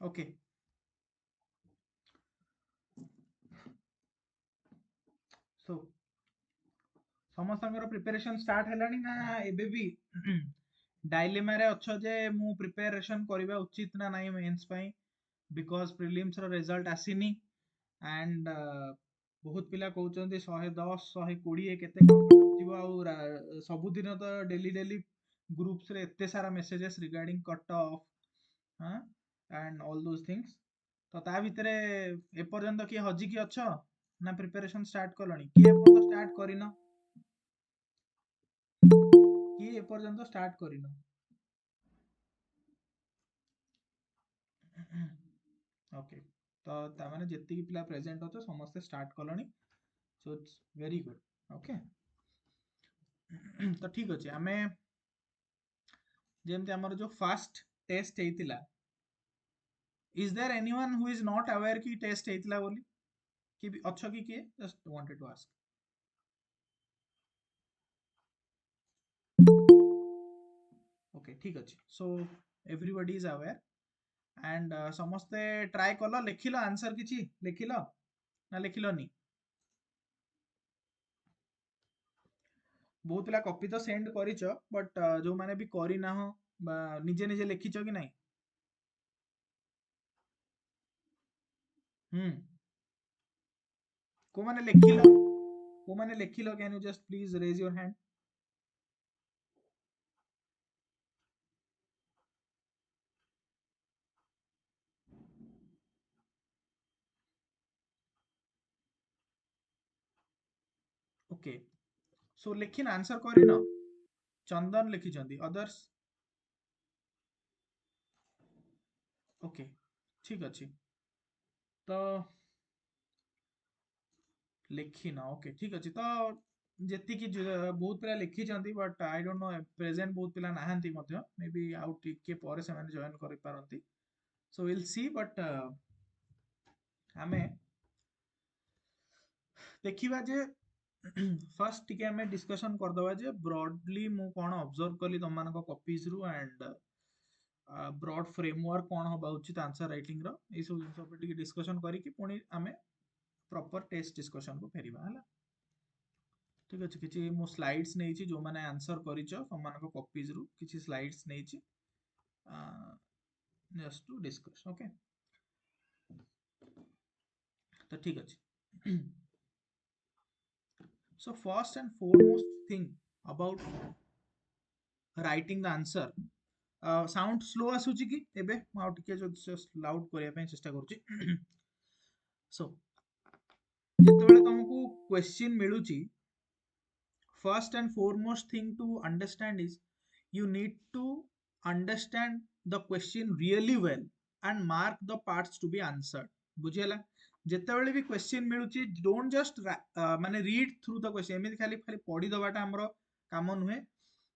Okay so समस्तଙ୍କର preparation start हेलानी ना एबे भी डायलेमा रे अच्छो जे मु प्रिपरेशन करबा उचित ना नाही मेंस पई बिकॉज प्रीलिम्स रो रिजल्ट आसीनी एंड बहुत पिला कहउचंदी 110 120 केते कम जीव आ सब दिन तो डेली डेली ग्रुप्स रे एते सारा मेसेजेस रिगार्डिंग कट ऑफ हां एंड ऑल दोस थिंग्स तो ता भितरे ए पर्यंत की हजी की अच्छो ना प्रिपरेशन स्टार्ट कलणी की ए पर्यंत स्टार्ट करिनो कि ए पर्यंत स्टार्ट करिनो ओके तो ता माने जेति की पिला प्रेजेंट होतो समस्त स्टार्ट कलणी so it's very good okay तो ठीक अछि हमें जेमते हमर जो फर्स्ट टेस्ट हेतिला is there anyone who is not aware की टेस्ट हेतिला बोली कि अच्छो की किए just wanted to ask okay ठीक अछि so everybody is aware and समस्ते ट्राई कलो लिखिलो आंसर किछि लिखिलो ना लिखिलोनी बहुत पिला कॉपी तो सेंड करिचो बट जो माने भी करी ना हो बा निजे निजे लिखिचो कि नाही हम्म को माने लिखिलो can you just please raise your hand okay so लेकिन आंसर करिनो चंदन लिखिचंदी अदर्स ओके ठीक अछि तो लिखिना ओके ठीक अछि तो जेति की बहुत पिला लिखिचंदी but I don't know present बहुत पिला नाहंती मध्य मे बी आउट टिके पारे से माने जॉइन करि पारंती सो विल सी बट हमें देखिबा जे फर्स्ट टिके हमें डिस्कशन कर दबा जे ब्रॉडली मु कोन ऑब्जर्व कली तमन को कॉपीज रु एंड ब्रॉड फ्रेमवर्क कोन होबा उचित आंसर राइटिंग रो ए सब जिंस पर टिके डिस्कशन करी कि पुनी हमें प्रॉपर टेस्ट डिस्कशन को फेरिबा हला ठीक अछि किछि मु स्लाइड्स नै छि जो माने आंसर करिचो तमन को कॉपीज रु किछि स्लाइड्स नै छि जस्ट टू डिस्कस ओके तो ठीक अछि so first and foremost thing about writing the answer sound slow आसुची कि एबे माउ टिके जस्ट लाउड करिया ପାଇଁ चेष्टा करूची सो जेतेबेले तुमको question मिलुची first and foremost thing to understand is you need to understand the question really well and mark the parts to be answered बुझियला जेतेबेले भी क्वेश्चन मिलुची डोंट जस्ट माने रीड थ्रू द क्वेश्चन एमिति खाली खाली पढी दबाटा हमरो काम नुहे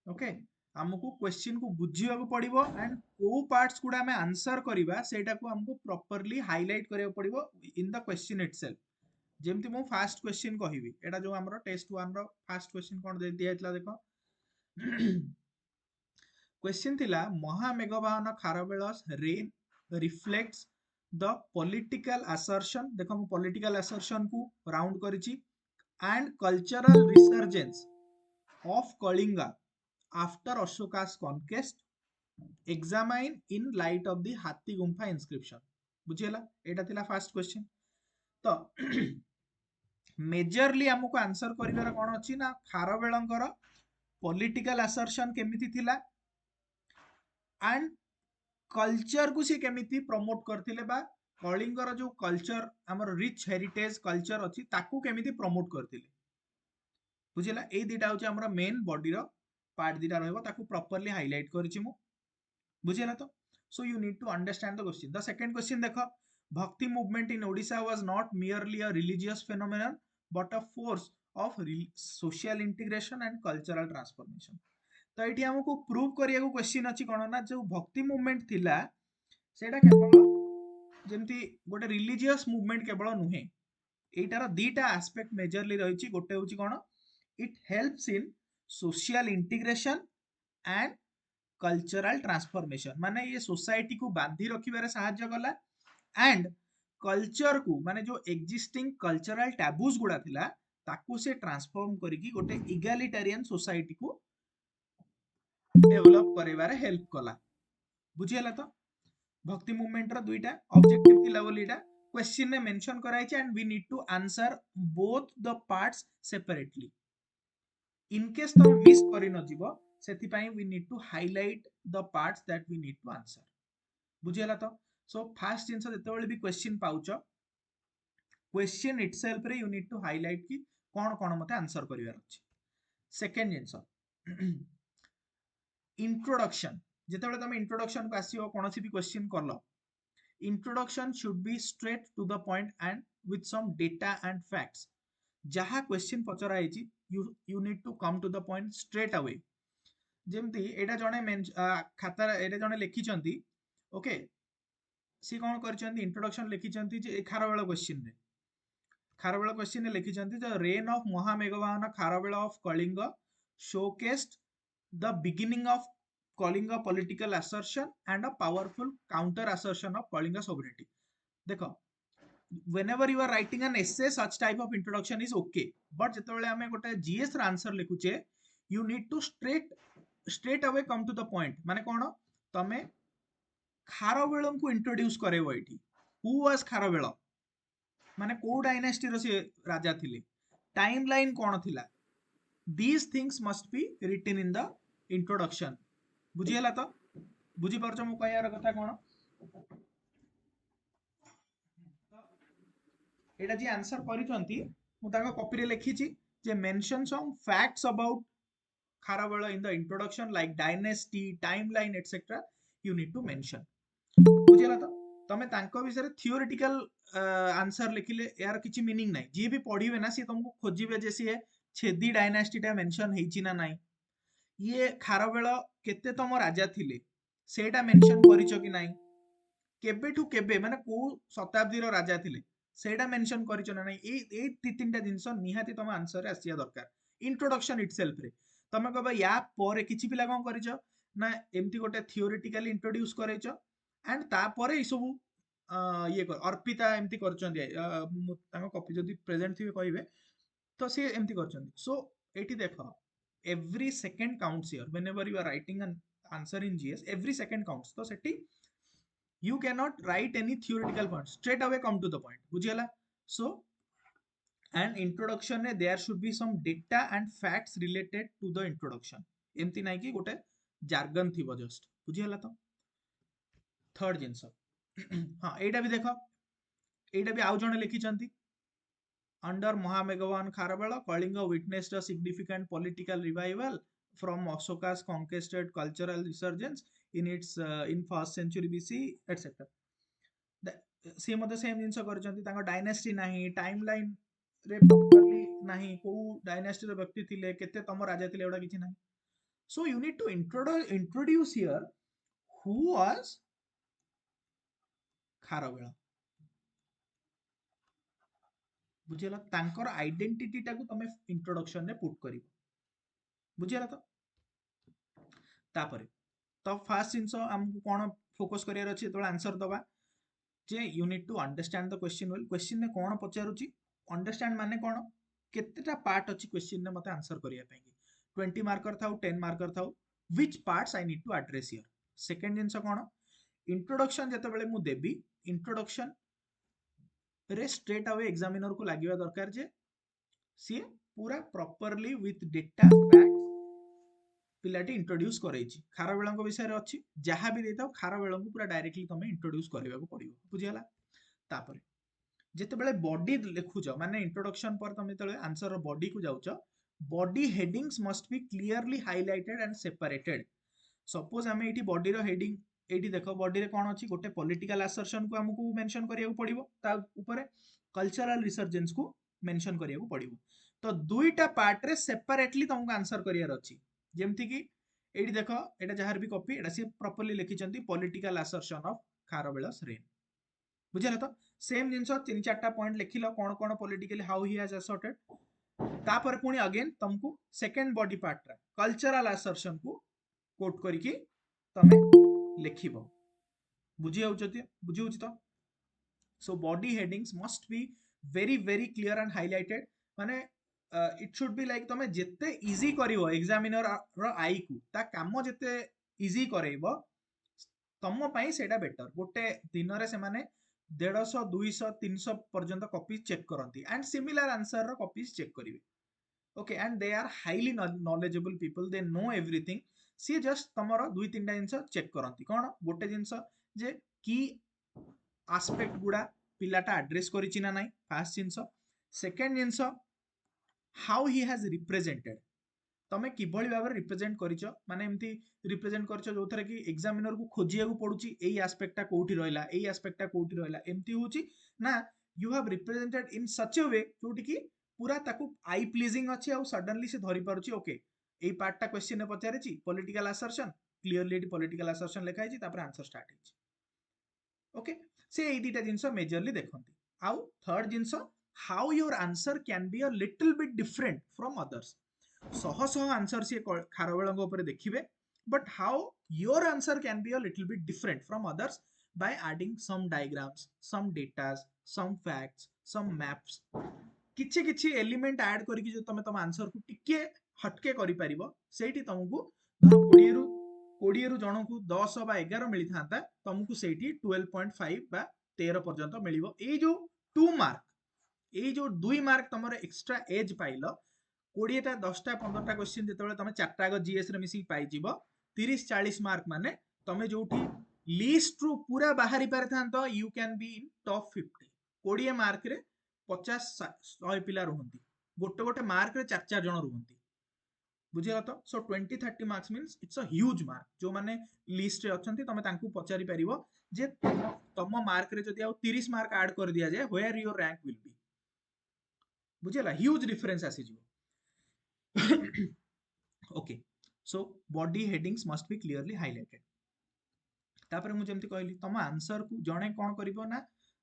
ओके हमको क्वेश्चन को बुझिया को पड़िबो एंड को पार्ट्स गुडा हमें आंसर करिबा सेटा को हमको प्रॉपर्ली हाईलाइट करिया पड़िबो इन द क्वेश्चन इटसेल्फ जेमति मु फास्ट क्वेश्चन कहिबी एटा जो हमरो टेस्ट 1 रो फास्ट क्वेश्चन कोन दे दियाइतला देखो क्वेश्चन थिला महामेघवाहन Kharavela's reign reflects the political assertion देखो मु पॉलिटिकल असर्शन को राउंड करिची and cultural resurgence of Kalinga after Ashoka's conquest examine in light of the हाथी गुम्फा इंस्क्रिप्शन बुझियला एटा थिला फर्स्ट क्वेश्चन तो मेजरली हमको आंसर करिवार कोन अछि ना खारबेलंकर पॉलिटिकल असर्शन केमिति थिला एंड कल्चर को सी केमिति प्रमोट करथिले बा कलिंगर जो कल्चर हमर रिच हेरिटेज कल्चर अछि ताकू केमिति प्रमोट करथिले बुझिला ए दिटा होची हमर मेन बॉडी रो पार्ट दिटा रहबो ताकू प्रॉपर्ली हाईलाइट करिछि मु बुझिला तो so you need to understand the question the second question देखो Bhakti movement in Odisha was not merely a religious phenomenon but a force of social integration and cultural transformation तो एठी हमको प्रूव करिया को क्वेश्चन अछि कोन ना जो भक्ति मूवमेंट थिला सेटा केवल जेमति गोटे रिलीजियस मूवमेंट केवल नुहे एटार दीटा एस्पेक्ट मेजरली रहिछि गोटे होछि कोन it helps in social integration and cultural transformation माने ये सोसाइटी को बांधी रखिबारे सहायता कला एंड कल्चर को माने जो एक्जिस्टिंग कल्चरल टैबूज गुडा थिला ताकू से ट्रांसफॉर्म करिकी गोटे इगालिटेरियन सोसाइटी को डेवलप करिबारे हेल्प कला बुझियला तो भक्ति मूवमेंट रो दुईटा ऑब्जेक्टिव थिला बोलीटा क्वेश्चन ने मेंशन कराइछ and we need to answer both the parts separately in case तुम मिस करि न जीवो सेति पई we need to highlight the parts that we need to answer बुझियला तो सो फर्स्ट जिंस जते बेले भी क्वेश्चन पाउचो क्वेश्चन इटसेल्फ रे यू नीड टू हाइलाइट कि कोन कोन मते आंसर करिवार अछि सेकंड जिंस इंट्रोडक्शन जते बेले तुम इंट्रोडक्शन को आसीओ कोनोसी भी क्वेश्चन करलो introduction should be straight to the point and with some data and facts जहाँ क्वेश्चन पचरा है you need to come to the point straight away जेमती एटा जने खाता एटा जने लिखिचंती ओके सी कोन करचंती इंट्रोडक्शन लिखिचंती जे खारबेल क्वेश्चन रे खारबेल क्वेश्चन रे लिखिचंती द रेन ऑफ महामेघवाहन Kharavela of Kalinga showcased the beginning of Kalinga political assertion and a powerful counter assertion of Kalinga sovereignty. देखो whenever you are writing an essay such type of introduction is okay but जेतेबेले हमें गोटे GS रा answer लिखुचे you need to straight away come to the point माने कोन तमे खारबेलम को introduce करेबो एठी who was Kharavela माने को डायनेस्टी रो से राजा थिले टाइमलाइन कोन थिला these things must be written in the introduction बुझियला तो बुझी परछ मु कहयार कथा कोन एटा जी आंसर करिसंती मु ताका कॉपी रे लिखिची जे mention some facts about Kharavela in the introduction like dynasty timeline etcetera you need to mention बुझियला तो तमे तांको विषय थियोरेटिकल आंसर लिखिले यार किछि मीनिंग नै जे भी पढिबे ना सी तुमको खोजिबे जे सी छेदी डायनेस्टी टा मेंशन हेछि ना नाही ये खारबेल केते तम राजा थिले सेटा मेंशन करिचो कि नाही केबेठु केबे माने को शताब्दी रो राजा थिले सेटा मेंशन करिचो ना नाही ए तीनटा जिंस निहाती तम आंसर रे आसिया दरकार इंट्रोडक्शन इटसेल्फ रे तमे कहबा या परे किछि पिला कोन करिचो ना एमती गोटे थियोरेटिकली इंट्रोड्यूस करैचो एंड ता परे ई सब ये अर्पिता एमती करचंदी ताको कॉपी जदी प्रेजेंट थिबे कहिबे तो से एमती करचंदी सो एठी देखो every second counts here whenever you are writing an answer in GS every second counts तो सेठी you cannot write any theoretical point straight away come to the point बुझियला so and introduction रे there should be some data and facts related to the introduction एमती नाही कि गोटे jargon थिबो just बुझियला तो third जिंस हां एटा भी देखो एटा भी आउ जणे लिखिचंती Under Mahameghavan Kharavela, Kalinga witnessed a significant political revival from Ashoka's conquested cultural resurgence in first century BC, etc. Same of the same जिनस करचंती तांको डायनेस्टी नाही टाइमलाइन रे प्रॉपर्ली नाही को डायनेस्टी रो व्यक्ति थिले केते तम राजा थिले एडा किछि नाही so you need to introduce here who was Kharavela बुझियला तांकर आइडेंटिटी टाकू तमे इंट्रोडक्शन रे पुट करिवो बुझियला तो तापरे तो फर्स्ट जिंस हमकु कोन फोकस करियर अछि तो आंसर दबा जे you need to understand the question well question ने कोन पचारुची अंडरस्टैंड माने कोन केतेटा पार्ट अछि क्वेश्चन ने मते आंसर करिया पेगी 20 मार्कर थाउ 10 मार्कर थाउ which parts I need to address here second जिंस कोन इंट्रोडक्शन जते बेले मु देबी इंट्रोडक्शन रे स्ट्रेट अवे एग्जामिनर को लागिवा दरकार जे सी पूरा प्रॉपर्ली विथ डेटा फैक्ट्स पिलाटी इंट्रोड्यूस करैछि खारबेलंक विषय रे अछि जहां भी देताओ खारबेलंक पूरा डायरेक्टली तमे इंट्रोड्यूस करबा को पड़िबो बुझियला तापर जेते बेले बॉडी लिखुछ माने इंट्रोडक्शन पर तमे तले आंसर रो बॉडी को जाउछ body headings must be clearly highlighted and separated suppose हमें एठी बॉडी रो हेडिंग एठी देखो बॉडी रे कोन अछि गोटे पॉलिटिकल असर्शन को हमकु मेंशन करिया को पड़िबो ता ऊपर कल्चरल रिसर्जेंस को मेंशन करिया को पड़िबो तो दुईटा पार्ट रे सेपरेटली तुमको आंसर करियर अछि जेमति कि एठी देखो एटा जहार भी कॉपी एटा से प्रॉपर्ली लिखिचंती political assertion of Kharavela's reign बुझिला तो सेम जिंस तीन चारटा पॉइंट लिखिलो कोन कोन politically how he has asserted तापर पुनी अगेन तुमको सेकंड बॉडी पार्ट रा कल्चरल असर्शन को कोट करिकि तमे लिखिबो बुझी होउछ तो so body headings must be very clear and highlighted माने it should be like तमे जेते easy करिवो examiner रो आई को ता काम जेते easy करेइबो तम पई सेटा बेटर गोटे दिन रे से माने 150 200 300 पर्यंत कॉपी चेक करंती एंड सिमिलर आंसर रो कॉपीज चेक करिवे okay and they are highly knowledgeable people they know everything सी जस्ट तमरो दुई तीन जिनस चेक करंती कोन गोटे जिनस जे की आस्पेक्ट गुडा पिलाटा एड्रेस करिछि ना नाही fast genus second genus how he has represented तमे किभଳି भाବରେ रिप्रेजेंट करिछ माने एमती रिप्रेजेंट करिछ जो थरे कि एग्जामिनर को खोजिया को पडुची एई एस्पेक्टटा कोठी रहला एई एस्पेक्टटा कोठी रहला एमती होची ना यू हैव रिप्रेजेंटेड इन सच अ वे जोटी कि पूरा ताकू आई प्लीजिंग अछि आ सडनली से धरि पारुची ओके एई पार्टटा क्वेश्चन ने पचारिची पॉलिटिकल असर्शन क्लियरली एटी पॉलिटिकल असर्शन लिखा हिची तापर आंसर स्टार्ट हिची ओके से एई दीटा जिंस मेजरली देखंती आउ थर्ड जिंस how your answer can be a little bit different from others सह सह आंसर सी खारवेलंग ऊपर देखिबे but how your answer can be a little bit different from others by adding some diagrams some datas some facts some maps किछि किछि element add करके जो तमे तम आंसर को टिके हटके करि परिबो सेठी तुमको 20 रु जनकू 10 बा 11 मिली थांता तुमको सेठी 12.5 बा 13 पर्यंत मिलिबो ए जो 2 मार्क ए जो 2 मार्क तमरे एक्स्ट्रा एज पाइलो 20टा 10टा 15टा क्वेश्चन जेतेबेले तमे 4टा गो जीएस रे मिसी पाई जिवो 30 40 मार्क माने तमे जोठी लिस्ट रु पूरा बाहरी पारे थांतो you can be in top 50 20 mark रे 50 100 पिला रहंती गोटे गोटे मार्क रे 4 जण रहंती बुझिला तो सो 20 30 marks means it's a huge mark जो माने लिस्ट रे अछंती तमे तांकू पचारि परिबो जे तम मार्क रे जदी आ 30 मार्क ऐड कर दिया जाय where your rank will be बुझिला ह्यूज डिफरेंस आसी जिवो okay so body headings must be clearly highlighted तापर मु जेमति कहली तम आंसर को जणे कोन करिवो ना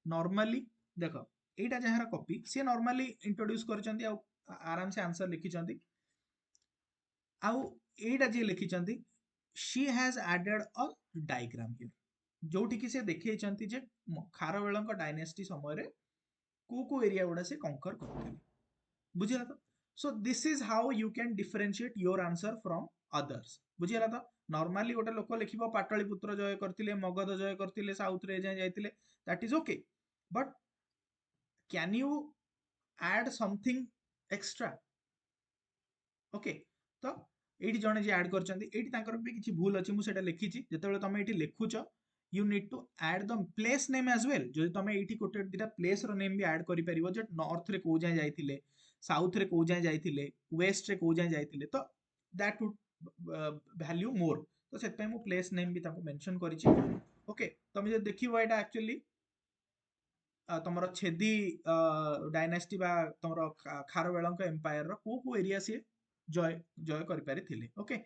नॉर्मली देखो एटा जहार कॉपी से नॉर्मली इंट्रोड्यूस करचंती आ आराम से आंसर लिखि चंती आउ एटा जे लिखि चंती she has added a diagram here जोठी कि से देखै चंती जे खारवेलंक डायनेस्टी समय रे को एरिया गुडा से कंकर करथि बुझिला तो so this is how you can differentiate your answer from others बुझिला तो नॉर्मली गोटे लोक लिखिबो पाटलिपुत्र जय करथिले मगध जय करथिले साउथ रे जाय जायतिले that is okay but can you add something extra okay तो एठी जणे जे ऐड करचंदी एठी तांकर भी किछि भूल अछि मु सेटा लिखिछि जेतेबेले तमे एठी लिखुछ you need to add the place name as well जो तमे एठी कोटे दिटा प्लेस रो नेम भी ऐड करि परिबो जे नॉर्थ रे को जाय जायतिले साउथ रे को जाय जायतिले वेस्ट रे को जाय जायतिले तो दैट वुड वैल्यू मोर तो सेत पे मु प्लेस नेम भी ताको मेंशन करिछि ओके तमे जे देखिबो एटा एक्चुअली तमरो छेदी डायनेस्टी बा तमरो खारवेलंक एम्पायर रो को एरिया से जय जय करि पारिथिले ओके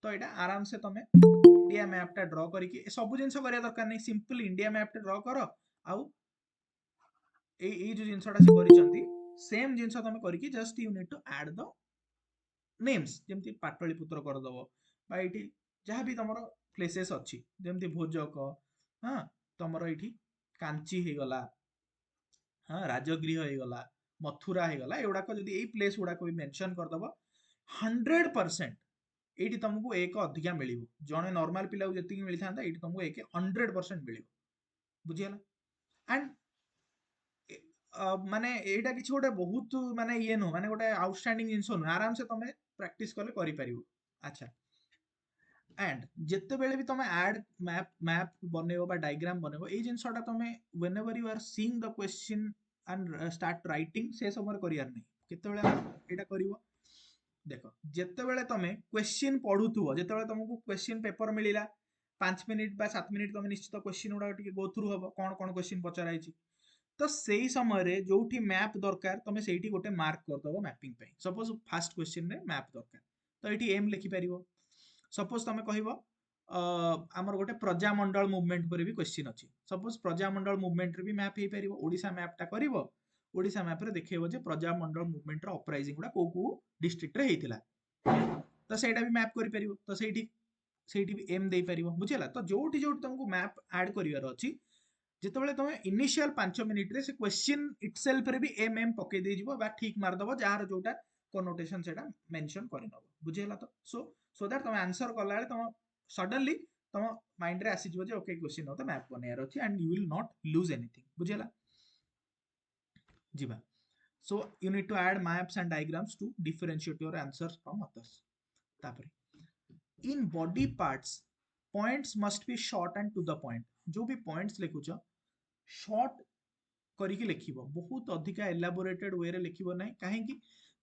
तो एटा आराम से तमे इंडिया मैप टा ड्रॉ करिकि सब जिंस करिया दरकार नै सिंपल इंडिया मैप टा ड्रॉ करो आउ ए जो जिंसटा से करिसंती सेम जिंस तमे करिकि just you need to add the names जेमति पाटलिपुत्र कर दबो बा एठी जहां भी तमरो प्लेसेस अछि जेमति भोजक हां तमरो एठी कांची हे गला हाँ राजगृह हो गला मथुरा हो गला एगुड़ा जदि यही प्लेस गुड़ा भी मेंशन कर दबो 100% एठी तुमको एक अधिका मिलिबो जणे नॉर्मल पिला को जति मिलि थांता एठी तुमको एक 100% मिलिबो बुझियला एंड माने एटा किछ गोटे बहुत माने ये नो माने गोटे आउटस्टैंडिंग जिंस नो आराम से तमे प्रैक्टिस करले करि परिबो अच्छा एंड जिते बेले भी तुम ऐड मैप मैप बनेबो बा डायग्राम बनेबो ए जिंसटा तुम whenever you are seeing the question and start writing से समय करियार नै केते बेले एटा करिवो देखो जिते बेले तुम क्वेश्चन पढुथुबो जिते बेले तुमको क्वेश्चन पेपर मिलिला 5 मिनिट बा 7 मिनिट तुम निश्चित क्वेश्चन उडा टिके गो थ्रू हबो कोन कोन क्वेश्चन पचरा आइछि तो सेही समय रे जोठी मैप दरकार तुम सेठी गोटे मार्क कर दबो मैपिंग पे सपोज फर्स्ट क्वेश्चन रे मैप दरकार तो एठी एम लिखि परिबो सपोज तुम कहब आमर गोटे प्रजामंडल मुवमेंट पर भी क्वेश्चन अच्छी सपोज प्रजामंडल मुवमेंट भी मैप हो पार ओडिशा मैपटा कर ओडिशा मैप रे देखैबो जे प्रजामंडल मुवमेंट रो अपराइजिंग गुडा को डिस्ट्रिक्ट रे हेतिला तो सेटा भी मैप करि परिबो तो सेठी ସେଇଠି ବି m ଦେଇ ପାରିବ ବୁଝିଲା ତ ଯୋଉଠି ଯୋଉଠି तुमको मैप ऐड करिवार अछि ଯେତେବେଳେ ତମେ ଇନିशियल 5 ମିନିଟ ରେ ସେ क्वेश्चन इटसेल्फ रे भी एम पकई दे जिवो बा ठीक मार दबो जहार जोटा कनोटेशन सेटा मेंशन करि नबो बुझियला तो सो दैट तमे आंसर कला बेले तम सडनली तम माइंड रे आसी जिवो जे ओके क्वेश्चन होता मैप बनेयार अछि and you will not lose anything बुझियला जिबा so you need to add maps and diagrams to differentiate your answers from others तापर in body parts points must be short and to the point जो भी points लिखुछ short करिके लिखिबो बहुत अधिका elaborated वे रे लिखिबो नै काहे कि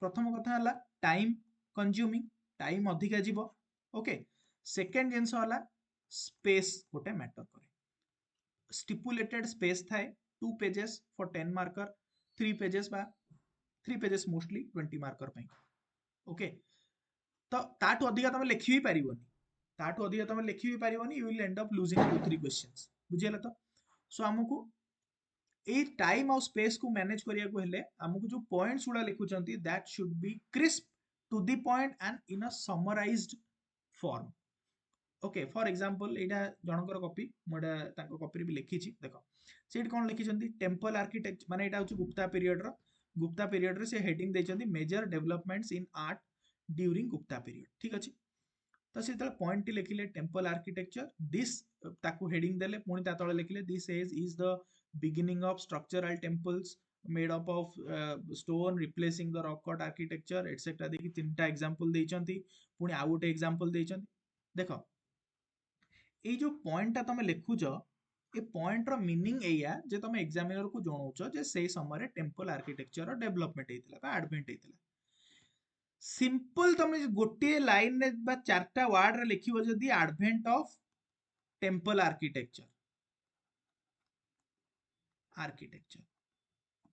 प्रथम कथा हला टाइम कंज्यूमिंग टाइम अधिका जीवो ओके सेकंड जिंस हला स्पेस गोटे मैटर करे स्टिपुलेटेड स्पेस थाए 2 पेजेस फॉर 10 मार्कर 3 पेजेस बा 3 पेजेस मोस्टली 20 मार्कर पई ओके तो ताटू अधिका तमे लिखि भी परिबोनी ताटू अधिका तमे लिखि भी परिबोनी you will end up losing 2-3 questions बुझियला तो सो हमकु ए टाइम और स्पेस को मैनेज करिया को हेले हमकु जो पॉइंट्स उडा लिखुचंती that should be crisp to the point and in a summarised form okay for example एटा जनकर कॉपी मोडा ताको कॉपी भी लिखी छी देखो सेट कोन लिखी चंती टेंपल आर्किटेक्चर माने एटा होची गुप्ता पीरियड रे से हेडिंग देचंती major developments in art during Gupta period ठीक अछि तो से तले पॉइंट टी लिखिले टेंपल आर्किटेक्चर दिस ताको हेडिंग देले पुणी ता तळे लिखिले this is the beginning of structural temples made up of stone replacing the rock cut architecture etcetera देखि तीनटा एग्जांपल देचंती पुणी आ गोटे एग्जांपल देचंती देखो ए जो पॉइंट तुम लिखुच ए पॉइंट रो मीनिंग एया जे तुम एग्जामिनर को जणाउछ जे से समय टेंपल आर्किटेक्चर डेवलपमेंट हेतिला बा एडवेंट हेतिला सिंपल तुम गोटे लाइन रे बा चारटा वर्ड रे लिखिबो जदी एडवेंट ऑफ टेंपल आर्किटेक्चर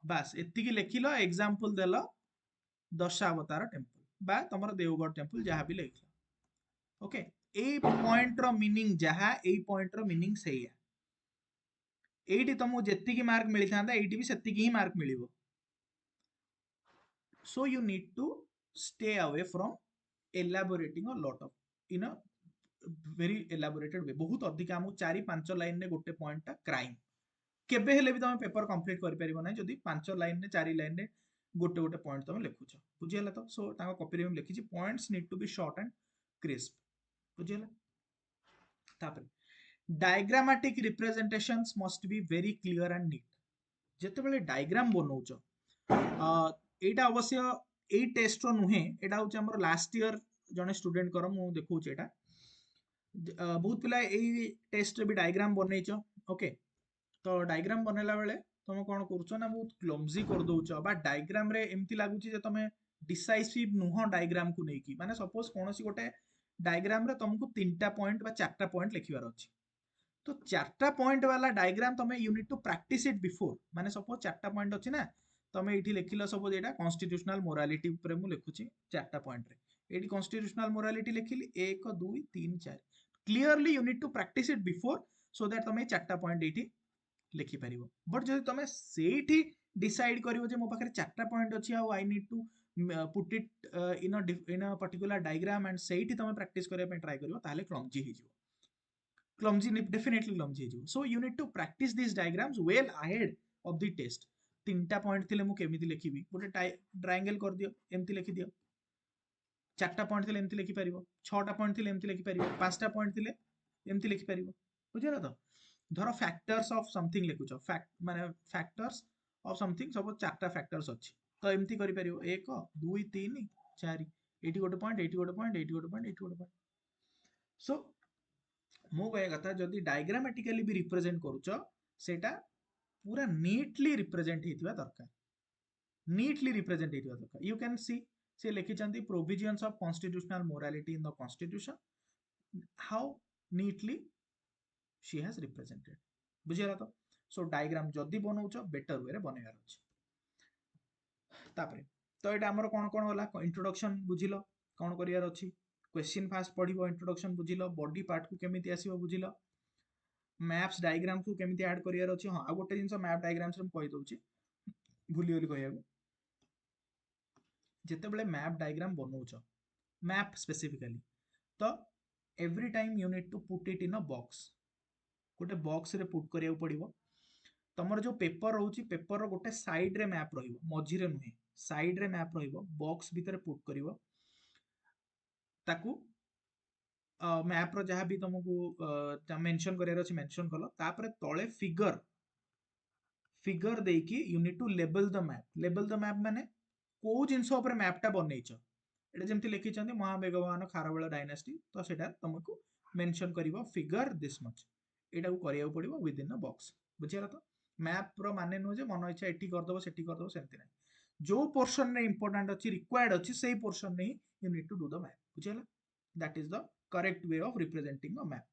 बस एतिकी लिखिलो एग्जांपल देलो दशावतार टेंपल बा तमर देवगढ़ टेंपल जहां भी लिखलो ओके ए पॉइंट रो मीनिंग जहां ए पॉइंट रो मीनिंग सेया एटी तुमको जेतिकी मार्क मिली था एटी भी सेतिकी ही mark मिलिबो so you need to stay away from elaborating a lot of in a very elaborated way बहुत अधिक हमको 4-5 लाइन ने गोटे पॉइंट ता क्राइम केबे हेले भी तुम पेपर कंप्लीट कर परिबो ना जदी 5 लाइन ने 4 लाइन ने गोटे गोटे पॉइंट तुम लिखुछ बुझियला तो सो ताको कॉपी रे हम लिखि छी points need to be short and crisp बुझियला तापर diagrammatic representations must be very clear and neat जेतेबेले डायग्राम बनौछ एटा अवश्य एई टेस्ट रो नुहे एटा होछ हमर लास्ट ईयर जने स्टूडेंट कर मु देखौछ एटा बहुत पिला एई टेस्ट रे भी डायग्राम बनैछ ओके तो डायग्राम बनेला बेले तुम कौन करुछ ना बहुत क्लमजी कर दउछ बा डायग्राम रे एमती लागुची जे तुम डिसाइसिव नुह डायग्राम को नेकी माने सपोज कोनोसी गोटे डायग्राम रे तुमको 3टा पॉइंट बा 4टा पॉइंट लिखिबार अछि तो 4टा पॉइंट वाला डायग्राम तुम you need to practice it before माने सपोज 4टा पॉइंट अछि ना तुम एठी लिखिलो सपोज एटा कॉन्स्टिट्यूशनल मोरालिटी ऊपर मु लिखुची 4टा पॉइंट रे एठी कॉन्स्टिट्यूशनल मोरालिटी लिखिली 1 2 3 4 clearly you need to practice it before so that तुम 4टा पॉइंट एठी लिखि परिबो बट जदि तुम सेठी डिसाइड करिवो जे मो पाखरे 4टा पॉइंट अछि ah I need to put it in a particular diagram and सेठी तुम प्रैक्टिस करिया पे ट्राई करिवो ताले क्लमजी हि जिवो clumsy definitely clumsy हो so you need to practice these diagrams well ahead of the test 3टा पॉइंट थिले मु केमिति लिखिबी गोटे ट्रायंगल कर दियो एमति लिखि दियो 4टा पॉइंट थिले एमति लिखि परिबो 6टा पॉइंट थिले एमति लिखि परिबो 5टा पॉइंट थिले एमति लिखि परिबो बुझिला तो धरो फैक्टर्स ऑफ समथिंग लिखुछ फैक्ट माने फैक्टर्स ऑफ समथिंग सब 4टा फैक्टर्स अछि तो एमति करि परिबो 1 2 3 4 एटी गोटे पॉइंट एटी गोटे पॉइंट एटी गोटे पॉइंट एटी गोटे पॉइंट सो मो कहया कथा जदि डायग्रामेटिकली भी रिप्रेजेंट करूछ सेटा पूरा नीटली रिप्रेजेंट हेतिबा दरकार नीटली रिप्रेजेंट हेतिबा दरकार यू कैन सी से लिखि चंदी provisions of constitutional morality in the constitution how neatly she has represented बुझिला तो सो डायग्राम जदि बनौछ बेटर वे रे बनेबार अछि तापरे तो एटा हमर कोन कोन होला इंट्रोडक्शन बुझिलो कोन करियार अछि क्वेश्चन फास्ट पढ़िबो इंट्रोडक्शन बुझिलो बॉडी पार्ट को केमिति आसीबो बुझिलो मैप्स डायग्राम को केमिति ऐड करियार अछि हां आ गोटे जिंस मैप डायग्राम्स रे कहि दउची भूली गली कहया जेते बेले मैप डायग्राम बनौछ मैप स्पेसिफिकली तो every time you need to put it in a box, गोटे बॉक्स रे पुट करिया पड़िबो। तमर जो पेपर रोची पेपर रो गोटे साइड रे मैप रहिबो, मझिरे नुहे साइड रे मैप रहिबो, बॉक्स भीतर पुट करिवो ताकू मैप रो जहाँ भी तुमको मेंशन करियर अछि मेंशन कलो, तापर तळे फिगर देकी you need to label the map. Label the map माने को जिंस ऊपर मैपटा बनैछ, एटा जेमति लिखिछन्ती महामेघवाहन खारवेल डायनेस्टी, तो सेटा तुमको मेंशन करिवो फिगर दिस मच, एटा को करिया पड़िबो विद इन अ बॉक्स। बुझियला तो मैप रो माने नु जे मन इच्छा एठी कर दबो सेठी कर दबो सेमति नै, जो पोर्शन रे इंपोर्टेंट अछि रिक्वायर्ड अछि सेही पोर्शन रे you need to do the map. बुझियला, that is the correct way of representing a map.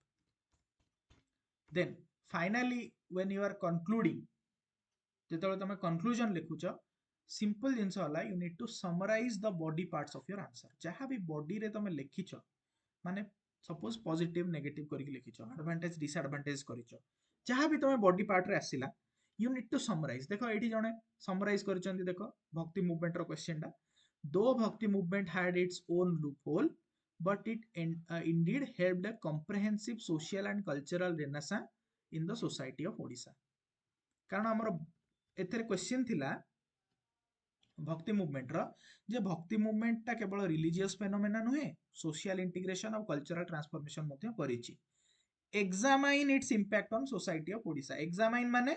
Then finally when you are concluding, जेतବେଳେ तमे कंक्लूजन लिखुछ, सिंपल जिंस होला you need to summarise the body parts of your answer. जहाँ भी body रे तमे लिखिछ माने सपोज पॉजिटिव नेगेटिव करके लिखिछ, एडवांटेज डिसएडवांटेज करिछ, जहाँ भी तमे बॉडी पार्ट रे आसिला यू नीड टू समराइज। देखो एठी जणे समराइज करचंती, देखो भक्ति मूवमेंट रो क्वेश्चन टा, दो भक्ति movement had its own loop hole but it indeed helped a comprehensive social and cultural renaissance in the society of Odisha। कारण हमर एथरे क्वेश्चन थिला भक्ति मूवमेंट रो, जे भक्ति मूवमेंट टा केवल रिलीजियस फेनोमेना नुहे, सोशल इंटीग्रेशन और कल्चरल ट्रांसफॉर्मेशन मध्ये करिछि। Examine its impact on society of Odisha. Examine माने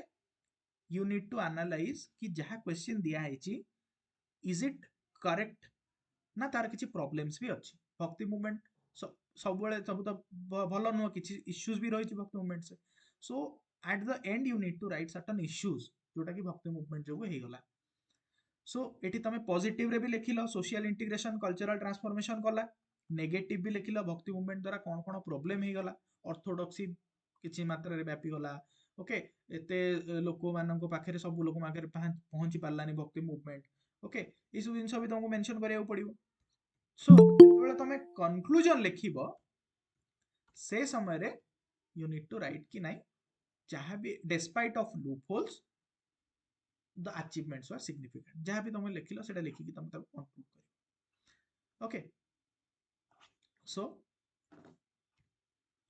यू नीड टू एनालाइज कि जहाँ क्वेश्चन दिया है इज इट करेक्ट ना तार किसी प्रॉब्लम्स भी अच्छी। भक्ति मूवमेंट सब सब तो भल नुह, किसी इश्यूज भी रही भक्ति मूवमेंट से। So at the end you need to write certain issues जोटा कि भक्ति मूवमेंट जो हो गला। सो एटी तमे पॉजिटिव रे भी लिखिलो सोशल इंटीग्रेशन कल्चरल ट्रांसफॉर्मेशन कला, नेगेटिव भी लिखिलो भक्ति मूवमेंट द्वारा कौन कौन प्रॉब्लम हो गला, ऑर्थोडॉक्सी किछि मात्रा रे व्यापी गला, ओके एते लोक मानक पाखे सब लोक पाखे पहुंची पारलानी भक्ति मूवमेंट, ओके ये सब जिन भी तुमको मेंशन करिया पड़िबो। सो जेतेबेले तमे कंक्लूजन लिखिबो से समय रे यू नीड टू राइट कि नाही जहाँ भी despite of loop holes the achievements were significant, जहाँ भी तुम लिखिल से लिखिकी तुम कंक्लूड कर। ओके सो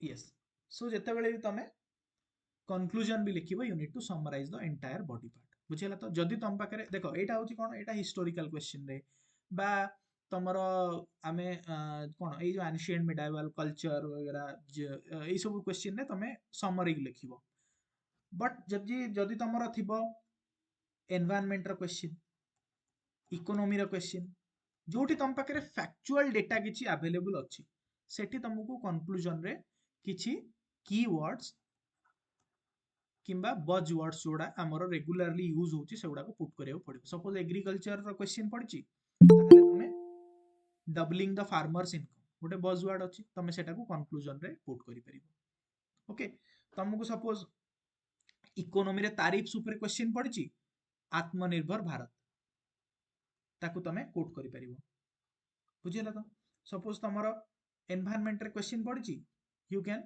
यस, सो जितेबाला भी तुम कंक्लूजन भी लिखिबो you need to summarise the entire body part. बुझिला तो जदि तुम पाखे देखो एटा होची कोन, एटा हिस्टोरिकल क्वेश्चन रे बा तमर आमे कोन ए जो एंशिएंट मिडाइवल कल्चर वगैरह ए सब क्वेश्चन रे तुम समरी लिखिबो। बट जदि जदि तमर थिबो एनवायरनमेंट रो क्वेश्चन, इकोनॉमी रो क्वेश्चन, जोठी तुम पाखे फैक्चुअल डेटा किछि अवेलेबल अछि, सेठी तुमको कंक्लूजन रे किछि कीवर्ड्स किंबा बज वर्ड्स जोड़ा आमर रेगुलरली यूज होची सेगुडा को पुट करियो पड़िबो। सपोज एग्रीकल्चर रो क्वेश्चन पड़छि ताहले तुमे डबलिंग द फार्मर्स इनकम गोटे बज वर्ड अछि, तुमे सेटा को कंक्लूजन रे पुट करि परिबो। ओके तुमको सपोज इकोनॉमी रे तारिफ्स ऊपर क्वेश्चन पड़छि, आत्मनिर्भर भारत ताकू तुमे कोट करि परिबो। बुझिला तो सपोज तमरो एनवायरनमेंट रे क्वेश्चन पड़छि, यू कैन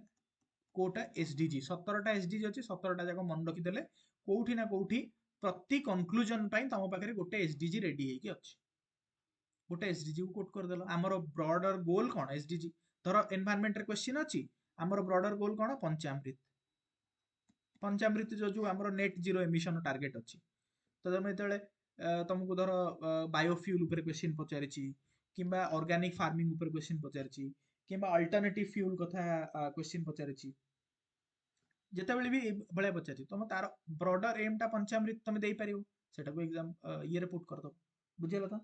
कोटा एसडीजी 17टा एसडीजी अछि, 17टा जाक मन रखि देले कोउठी ना कोउठी प्रति कंक्लूजन पई तम पाखरे गोटे एसडीजी रेडी हेकी अछि, गोटे एसडीजी को कोट कर देलो। हमर ब्रॉडर गोल कोन एसडीजी, धरो एनवायरनमेंट रे क्वेश्चन अछि, हमर ब्रॉडर गोल कोन पंचामृत, पंचामृत जो जो हमर नेट जीरो एमिशन टारगेट अछि। तो तमे तेले तुमको धरो बायोफ्यूल ऊपर क्वेश्चन पचारिछि किंबा ऑर्गेनिक फार्मिंग ऊपर क्वेश्चन पचारिछि किंबा अल्टरनेटिव फ्यूल कथा क्वेश्चन पचारिछि, जेतेबेले भी भले पचारि तुम तार ब्रॉडर एम टा पंचामृत तुम देई परियो, सेटा को एग्जाम ये रे पुट कर दो। बुझियला तो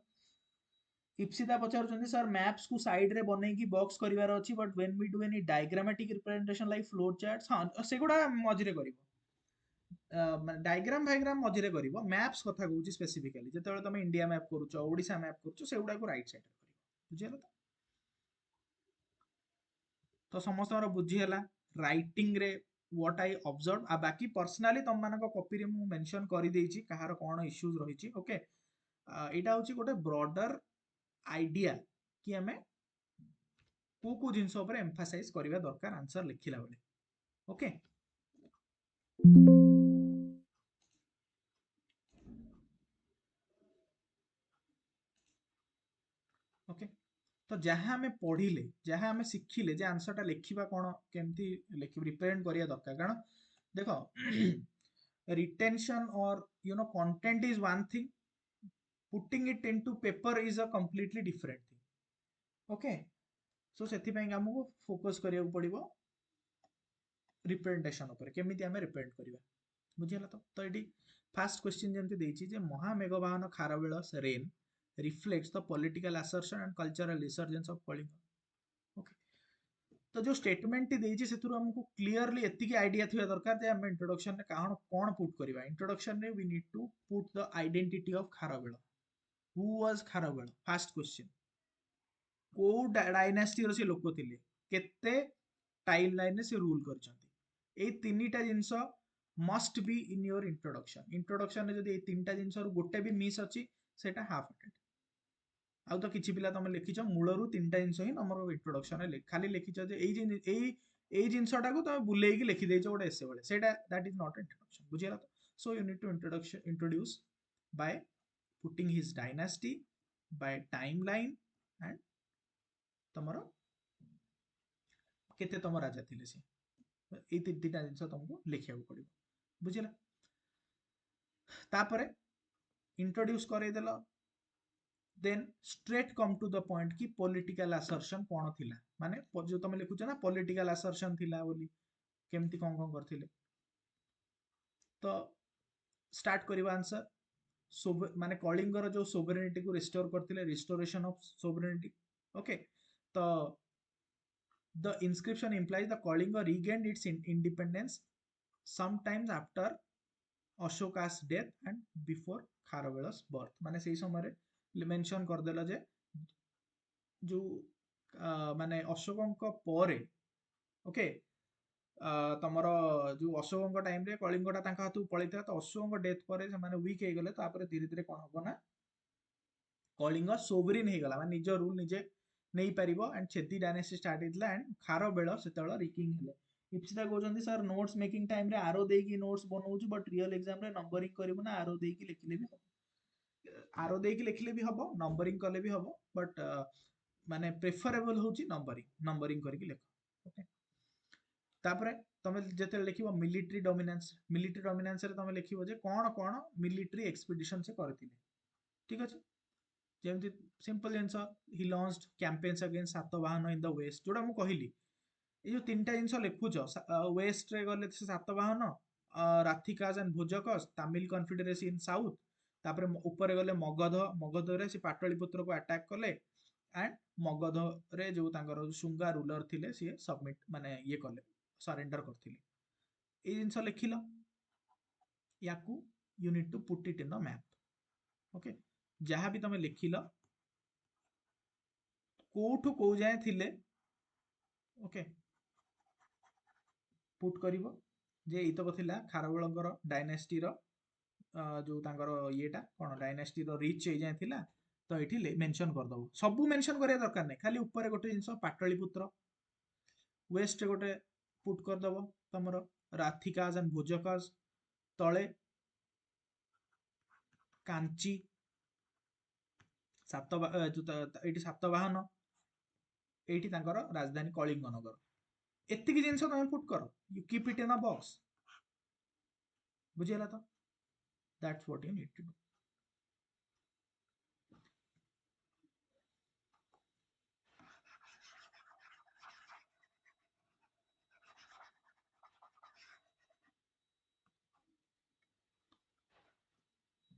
इप्सिता पचारुचंदी सर मैप्स को साइड रे बनै की बॉक्स करिवार अछि, but when we do any diagrammatic representation like flow charts, हां सेगुडा मझिरे करिवो डायग्राम फायग्राम मझिरे करिवो, मैप्स कथा कहूची स्पेसिफिकली जेतेबेले तुम इंडिया मैप करूचो ओडिसा मैप करूचो सेगुडा को राइट साइड रे करिवो। बुझियला तो समस्त बुझीगला राइटिंग रे व्हाट आई ऑब्जर्व आ बाकी पर्सनाली तुम मानक कॉपी रे मु मेंशन करि देछि कहार कोन इश्यूज रहिछि। ओके एटा होछि गोटे ब्रॉडर आइडिया कि हमें को जिंस ऊपर एम्फासाइज करबा दरकार आंसर लिखिला बेले। ओके ओके तो जहाँ आम पढ़िले जहाँ आम शिखिले जे आंसरटा लिखा कौन केमती रिप्रेजेंट करिया दरकार कारण देख रिटेंशन और content is one thing putting it into paper is a completely different thing okay so से आमको फोकस करिया पड़िबो रिप्रेजेंटेशन उपर केमिति आमे रिप्रेजेंट करिवा बुझिला तो एटी फास्ट क्वेश्चन जेमति देछि जे महामेघवाहन Kharavela reign reflects the political assertion and cultural resurgence of Kalinga okay तो जो स्टेटमेंट टी देछि सेथुर हमकु क्लियरली एतिकी आइडिया थिया दरकार जे हम इंट्रोडक्शन रे काहन कोन पुट करबा इंट्रोडक्शन रे we need to put the identity of Kharavela who was Kharavela first question को डायनेस्टी रो से लोक थिले केते टाइम लाइन रे से रूल करछंती ए तीनटा जिंस must be in your introduction रे जदी ए तीनटा जिंस रो गोटे भी मिस अछि सेटा हाफ अटेम्प्ट आउ तो किछि पिला तुम लिखिछ मूलरू तीनटा जिंस ही हमर इंट्रोडक्शन रे खाली लिखिछ जे एई जिंसटा को तुम बुलेइकी लिखि देइछ गोटे एसे बळे सेटा दैट इज नॉट इंट्रोडक्शन बुझिला तो so you need to introduce by putting his dynasty by timeline and तमरो केते तम राजा थिले से ए तीनटा जिंस तुमको लिखिया पड़िबो बुझिला तापरे इंट्रोड्यूस करे देला then straight come to the point कि पॉलिटिकल असर्शन कौन थिला माने जो तुम लिखुछ ना पॉलिटिकल असर्शन थिला बोली केमती कौन कौन करथिले तो स्टार्ट करिवा आंसर माने कलिंगर जो सोवरेनिटी को रिस्टोर करथिले रिस्टोरेशन ऑफ सोवरेनिटी ओके तो the inscription implies the Kalinga regained its independence sometimes after Ashoka's death and before Kharavela's birth माने सेही समय मेंशन कर देला जे जो माने अशोकଙ୍କ ପରେ ओके तमर जो अशोकଙ୍କ टाइम रे कलिंगटा तांका हाथु पळैता तो अशोकଙ୍କ डेथ ପରେ ସେମାନେ वीक हे गले तापर धीरे धीरे कोन हबो ना कलिंग सोवरेन हे गला माने निज रूल निजे नै परिबो एंड छेदी डायनेस्टी स्टार्ट हितला एंड खारवेल सेतळ रिकिंग हेले इप्सिता कहउछन्ती सर नोट्स मेकिंग टाइम रे आरो देकी नोट्स बनौछु बट रियल एग्जाम रे नंबरिंग करबो ना आरो देकी लिखले भी आरो देकी लिखले भी हबो नंबरिंग कले भी हबो बट माने प्रेफरेबल होची नंबरिंग करके लिख ओके तापरे तमे जेते लिखिबो मिलिटरी डोमिनेंस रे तमे लिखिबो जे कोन कोन मिलिटरी एक्सपीडिशन से करथिले ठीक अछि जेमति simple answer he launched campaigns against Satavahana in the west जोडा मु कहिली ए जो तीनटा जिंस लिखुछ वेस्ट रे गले से Satavahana Rathikas and Bhojakas Tamil confederacy in south तापर ऊपर गले मगध रे से पाटलिपुत्र को अटैक कले एंड मगध रे जो तांकर सुंगा रूलर थिले सी सबमिट माने ये कले सरेंडर करथिले ए जिंस लिखिलो याकू you need to put it in the map okay जहां भी तमे लिखिलो कोठु को जाय थिले ओके पुट करिवो जे इतक थिला खारवेलंकर डायनेस्टी रो जो तांकर येटा कोन डायनेस्टी रो रिच हे जाय थिला तो एठी मेंशन कर दबो सब मेंशन करिया दरकार नै खाली ऊपर गोटे जिंस पाटलिपुत्र वेस्ट गोटे पुट कर दबो तमरो राथिकाज एंड भोजकाज तळे कांची एठी सातवाहन एठी तांकर राजधानी कलिंग नगर एतिकी जिंस तमे पुट करो you keep it in a box बुझिला तो that's what you need to do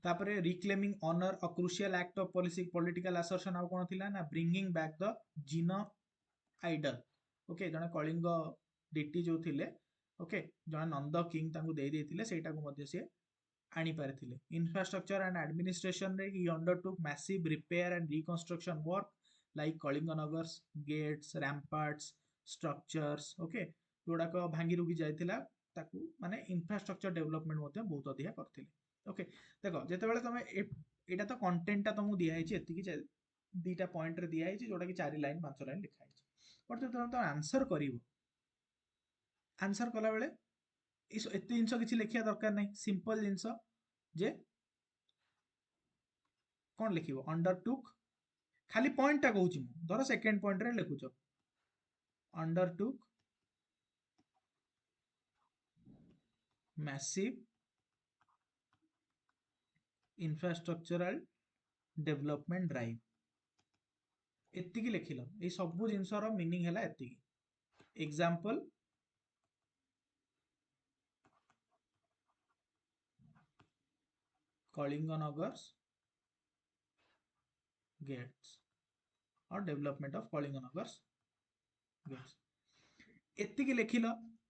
तापरे reclaiming honour a crucial act of political assertion आउ कोन थिला ना bringing back the Jina idol okay जने कलिंग डीटी जो थिले ओके जने नंद किंग तांको दे देथिले सेटा को मध्ये से आनी पारिथिले इंफ्रास्ट्रक्चर एंड एडमिनिस्ट्रेशन रे he undertook massive repair and reconstruction work like Kalinganagar's gates ramparts structures okay जोड़ा को भांगी रुकी जायतिला ताकू माने इंफ्रास्ट्रक्चर डेवलपमेंट मध्ये बहुत अधिक करथिले ओके देखो जेते बेले तमे एटा तो कंटेंट ता तुमको दिया हैछि एतिकी दीटा पॉइंट रे दिया हैछि जोटा कि 4 लाइन 5 लाइन लिखा हैछि बट जब तुम आंसर करिवो आंसर कला बेले एते जिंस किछि लिखिया दरकार नै सिंपल जिंस जे कोन लिखिबो अंडरटुक खाली पॉइंट टा कहूची मु धर सेकंड पॉइंट रे लिखुछ undertook massive infrastructural development drive एतिकी लिखिल ए सब जिनसर मीनिंग है एतिकी एग्जांपल कलिंगनगर्स गेट्स और डेवलपमेंट ऑफ कलिंगनगर्स गेट्स एतिकी लिखिल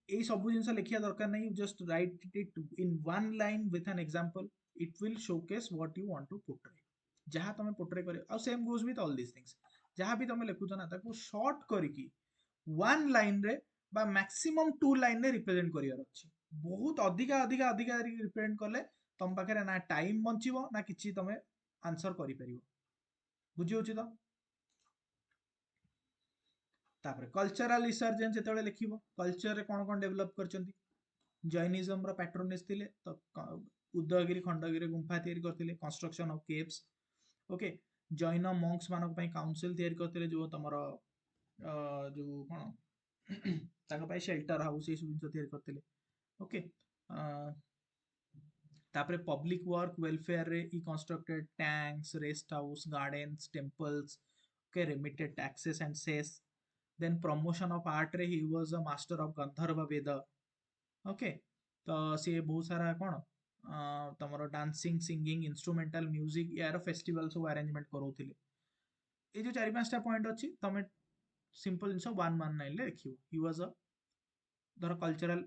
ये सब जिनस लिखिया दरकार नहीं just write it in one line with an example it will showcase what you want to portray जहाँ तुम पोर्ट्रे कर और same goes with all this things जहाँ भी तुम लिखुच ना ताको शॉर्ट करिकी वन लाइन रे बा मैक्सिमम टू लाइन रे रिप्रेजेंट करियार अछि बहुत अधिका अधिका अधिका रिप्रेजेंट करले तुम पाखे ना टाइम बंचिबो ना किछि तमे आंसर करि परिबो बुझी होछि तो तापर कल्चरल रिसर्जेंस जेतेबेले लिखिबो कल्चर रे कोन कोन डेवलप करचंती जैनिज्म रो पैट्रोनेज थिले तो उदयगिरी खंडगिरी गुंफा तैयारी करथिले construction of caves okay Jain monks मानक पई काउंसिल तैयारी करथिले जो तमरो जो कोन ताको पई शेल्टर हाउस ए सब तैयारी करथिले ओके तापर पब्लिक वर्क वेलफेयर रे ई constructed tanks rest house gardens temples okay remitted taxes and cess then promotion of art रे he was a master of Gandharva Veda okay तो सी बहुत सारा कौन तमरो डांसिंग सिंगिंग इंस्ट्रूमेंटल म्यूजिक यार festival सब arrangement करोथिले ए जो चारि पांचटा पॉइंट अछि तमे सिंपल जिंस 119 ले लिखियो ही वाज अ धर कल्चरल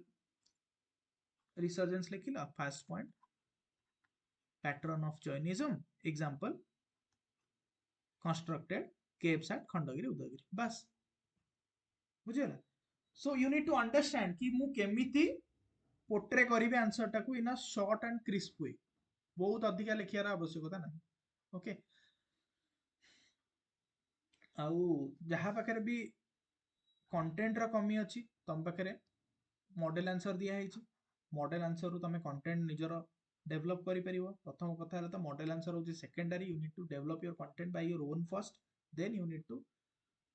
रिसर्जेंस लिखिला first point pattern of Jainism example constructed caves at Khandagiri Udayagiri बस बुझिला so you need to understand कि मु केमिति पोर्ट्रे करिवे आंसर टाकू in a short and crisp way बहुत अधिका लिखियार आवश्यकता ना ओके आउ जहाँ पाखे भी कंटेंट रो कमी अछि तम पाखे मॉडल आंसर दिया है मॉडल आंसर रु तमे कंटेंट निजर डेवलप करि परिबो प्रथम कथा है तो मॉडल आंसर होची secondary you need to develop your content by your own first then you need to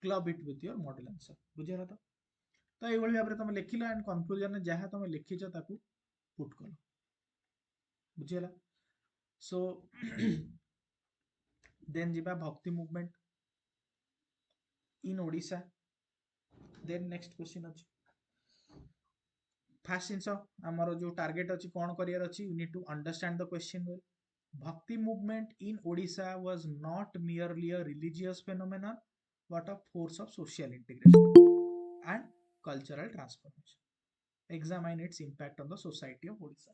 club it with your model answer बुझिला तो ये भाई भाबरे तमे लिखिला एंड कंक्लूजन जहाँ तमे लिखिछ ताकू पुट करो बुझिला सो देन जिबा Bhakti movement in Odisha then next question अछि फास्ट जिनस आमर जो टार्गेट अच्छी कौन करियर अच्छी you need to understand the question well Bhakti movement in Odisha was not merely a religious phenomenon but a force of social integration and cultural transformation examine its impact on the society of Odisha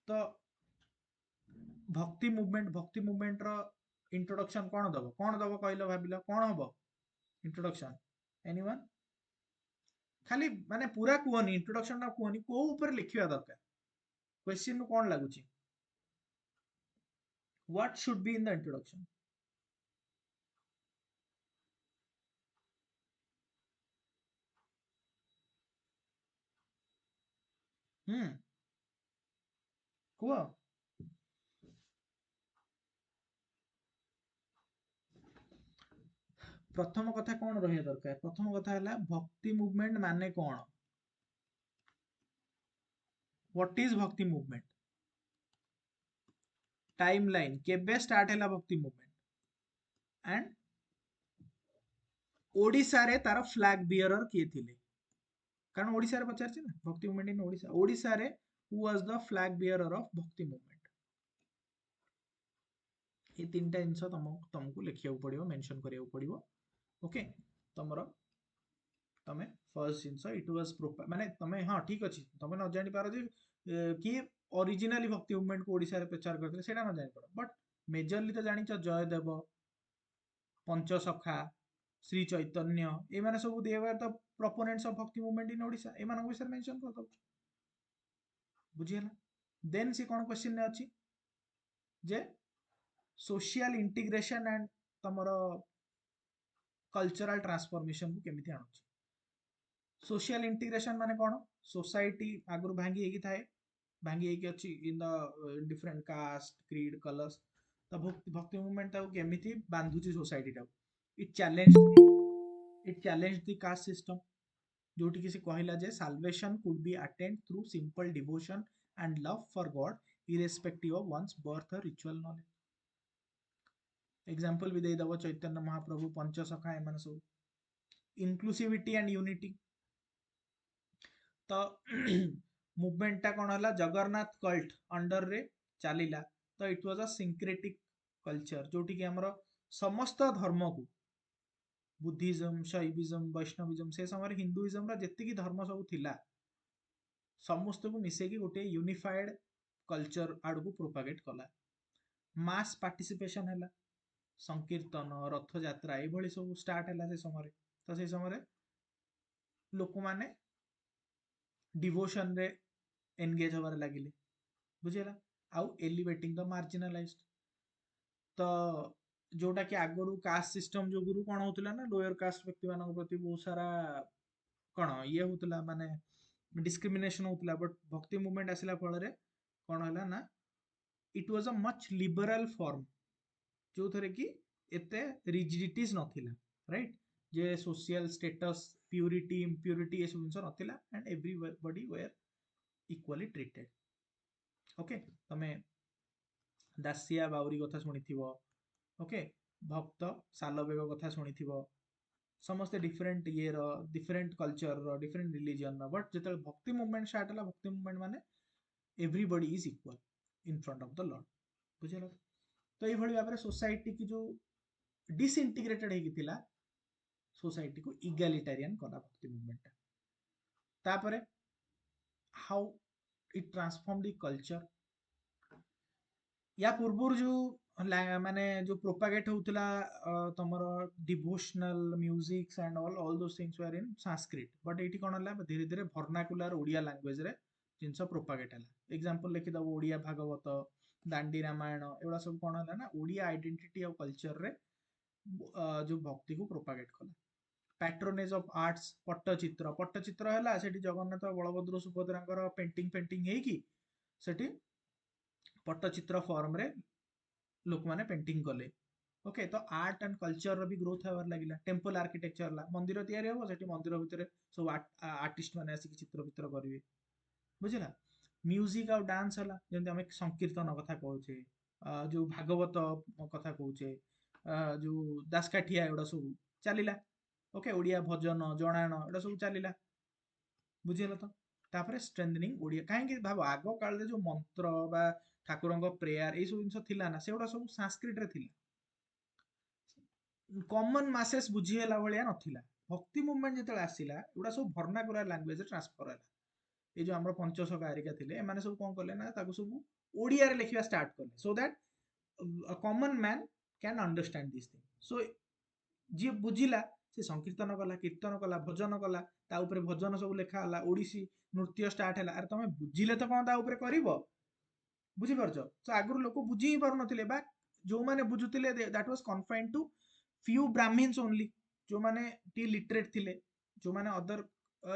तो Bhakti movement रो introduction कौन दब कहलो भाबिलो कौन हबो introduction anyone खाली माने पूरा कहनी इंट्रोडक्शन ना कहनी को ऊपर लिखिया दरकार क्वेश्चन नु कोन लागुची what should be in the introduction hmm कुआ प्रथम कथा कौन रहिया दरकार प्रथम कथा है भक्ति मूवमेंट माने कौन व्हाट इज भक्ति मूवमेंट टाइम लाइन केबे स्टार्ट है भक्ति मूवमेंट एंड ओडिशा रे तार फ्लैग बियरर किए थिले कारण ओडिशा रे पचारछि ना भक्ति मूवमेंट इन ओडिशा ओडिशा रे who was the flag bearer of भक्ति मूवमेंट ये तीनटा जिनस तुमको लिखिया पड़िबो मेंशन करिया पड़िबो ओके तमरो तमे फर्स्ट जिनस इट वाज माने तमे हां ठीक अछि तमे न जानि पारो जे कि ओरिजिनली भक्ति मूवमेंट को ओडिशा रे प्रचार करथिले सेटा न जानि पारो बट मेजरली तो जानिछ जयदेव पंचसखा श्री चैतन्य ए माने सब दे वर द प्रोपोनेंट्स ऑफ भक्ति मूवमेंट इन ओडिशा ए मानक विषय मेंशन कर दो बुझियला देन से कोन क्वेश्चन ने अछि जे सोशल इंटीग्रेशन एंड तमरो कल्चरल ट्रांसफॉर्मेशन को केमिति आनुछ सोशल इंटीग्रेशन माने कोन सोसाइटी आगुर भांगी हेकी थाए भांगी हेकी अछि in the different caste creed colours तो भक्ति मुवमेंट ताको केमिति बांधुची सोसाइटी टाको, it challenge the caste system, जोटी कि से कहला जे salvation could be attained through simple devotion and love for God irrespective of one's birth or ritual knowledge. Example भी दे दबो चैतन्य महाप्रभु पंचसखा एमान सब इनक्लूसिविटी एंड यूनिटी। तो मुवमेंट टा कोन हला जगन्नाथ कल्ट अंडर रे चलीला। तो it was a syncretic culture जोटी कि हमर समस्त धर्म को बुद्धिज्म शैविज्म वैष्णविज्म से समय हिंदुइज्म रा जेतिकी धर्म सब थिला समस्त को मिसेकी गोटे यूनिफाइड कल्चर आड़ को प्रोपागेट कला। मास पार्टिसिपेशन हैला, संकीर्तन रथ यात्रा ये सब स्टार्ट है से समय। तो से समय लोक माने डिवोशन रे एंगेज होबार लगिले, बुझेला। आउ एलिवेटिंग द मार्जिनलाइज्ड। तो जोटा कि आगरू कास्ट सिस्टम जो गुरु कौन होतला ना लोअर कास्ट व्यक्ति मानक प्रति बहुत सारा कौन ये होतला माने डिस्क्रिमिनेशन होतला। बट भक्ति मूवमेंट आसिला फल रे कौन होला ना it was a much liberal form जो थरे कि एते रिजिडिटीज नथिला, राइट। जे सोशल स्टेटस प्यूरिटी इम्प्यूरिटी ये सब जिंस नथिला and everybody were equally treated. Okay तमे दासिया बाउरी कथा शुणिथिबो, ओके भक्त सालवेग कथा शुणिथिबो। समस्ते डिफरेंट ये रो डिफरेंट कल्चर रो डिफरेंट रिलीजन रो, बट जेतल भक्ति मूवमेंट स्टार्ट होला भक्ति मूवमेंट माने everybody is equal in front of the Lord, बुझिला। तो ये भाई भाव में सोसाइटी की जो डिसइंटीग्रेटेड है सोसाइटी को इगालिटेरियन कला भक्ति मूवमेंट। तापरे how it transform the culture. या पूर्व जो माने जो प्रोपागेट होतला तमरो devotional musics and all those things were in Sanskrit, but एटी कोन हला धीरे धीरे वर्नाकुलर ओडिया लैंग्वेज रे जिंस प्रोपागेट हला। एग्जांपल लिखि दबो ओडिया भागवत दांडी रामायण एवडा सब कोन हला ना ओडिया आइडेंटिटी ऑफ कल्चर रे जो भक्ति को प्रोपागेट कला। पैट्रोनेज ऑफ आर्ट्स पट्टचित्र है सेठी जगन्नाथ बलभद्र सुभद्रा पेंटिंग पेंटिंग है कि सेठी पट्टचित्र फॉर्म रे लोक माने पेंटिंग कले। ओके तो आर्ट एंड कल्चर रो भी ग्रोथ होबार लागिला। टेम्पल आर्किटेक्चर ला मंदिर तयारी हो सेठी मंदिर भितर सब आर्टिस्ट माने आसी चित्र चित्र करिवे, बुझिला। म्यूजिक और डांस हला जेंति हम संकीर्तन कथा कहूचे, जो भागवत कथा कहूचे, जो दासकाठिया एडा सब चलीला। ओके ओडिया भजन जणाण एडा सब चलीला, बुझिला। तो तापर स्ट्रेंथनिंग ओडिया कहीं भाव आग काल जो मंत्र बा ठाकुर प्रेयर ये सब जिन थिला ना सेगुड़ा सब संस्कृत रे थिला, कॉमन मासेस बुझीला भाया नथिला। भक्ति मूवमेंट जिते आसला एगुड़ा सब वर्नाकुलर लैंग्वेज ट्रांसफर है। ये जो हम पंचसखा आरिका थिले एमाने सब कौन कले ना ताको सब ओडिया रे लिखिबा स्टार्ट कले so that a common man can understand this thing. So जी बुझिला से संकीर्तन कला कीर्तन कला भजन कला ता ऊपर भजन सब लेखा हला ओडिसी नृत्य स्टार्ट है। अरे तमे बुझिले तो कौन ता ऊपर करिवो, बुझी पारछ। तो आगु लोक बुझी ही पारु नथिले बा जो माने बुझुतिले that was confined to few Brahmins only जो माने टी लिटरेट थिले, जो माने अदर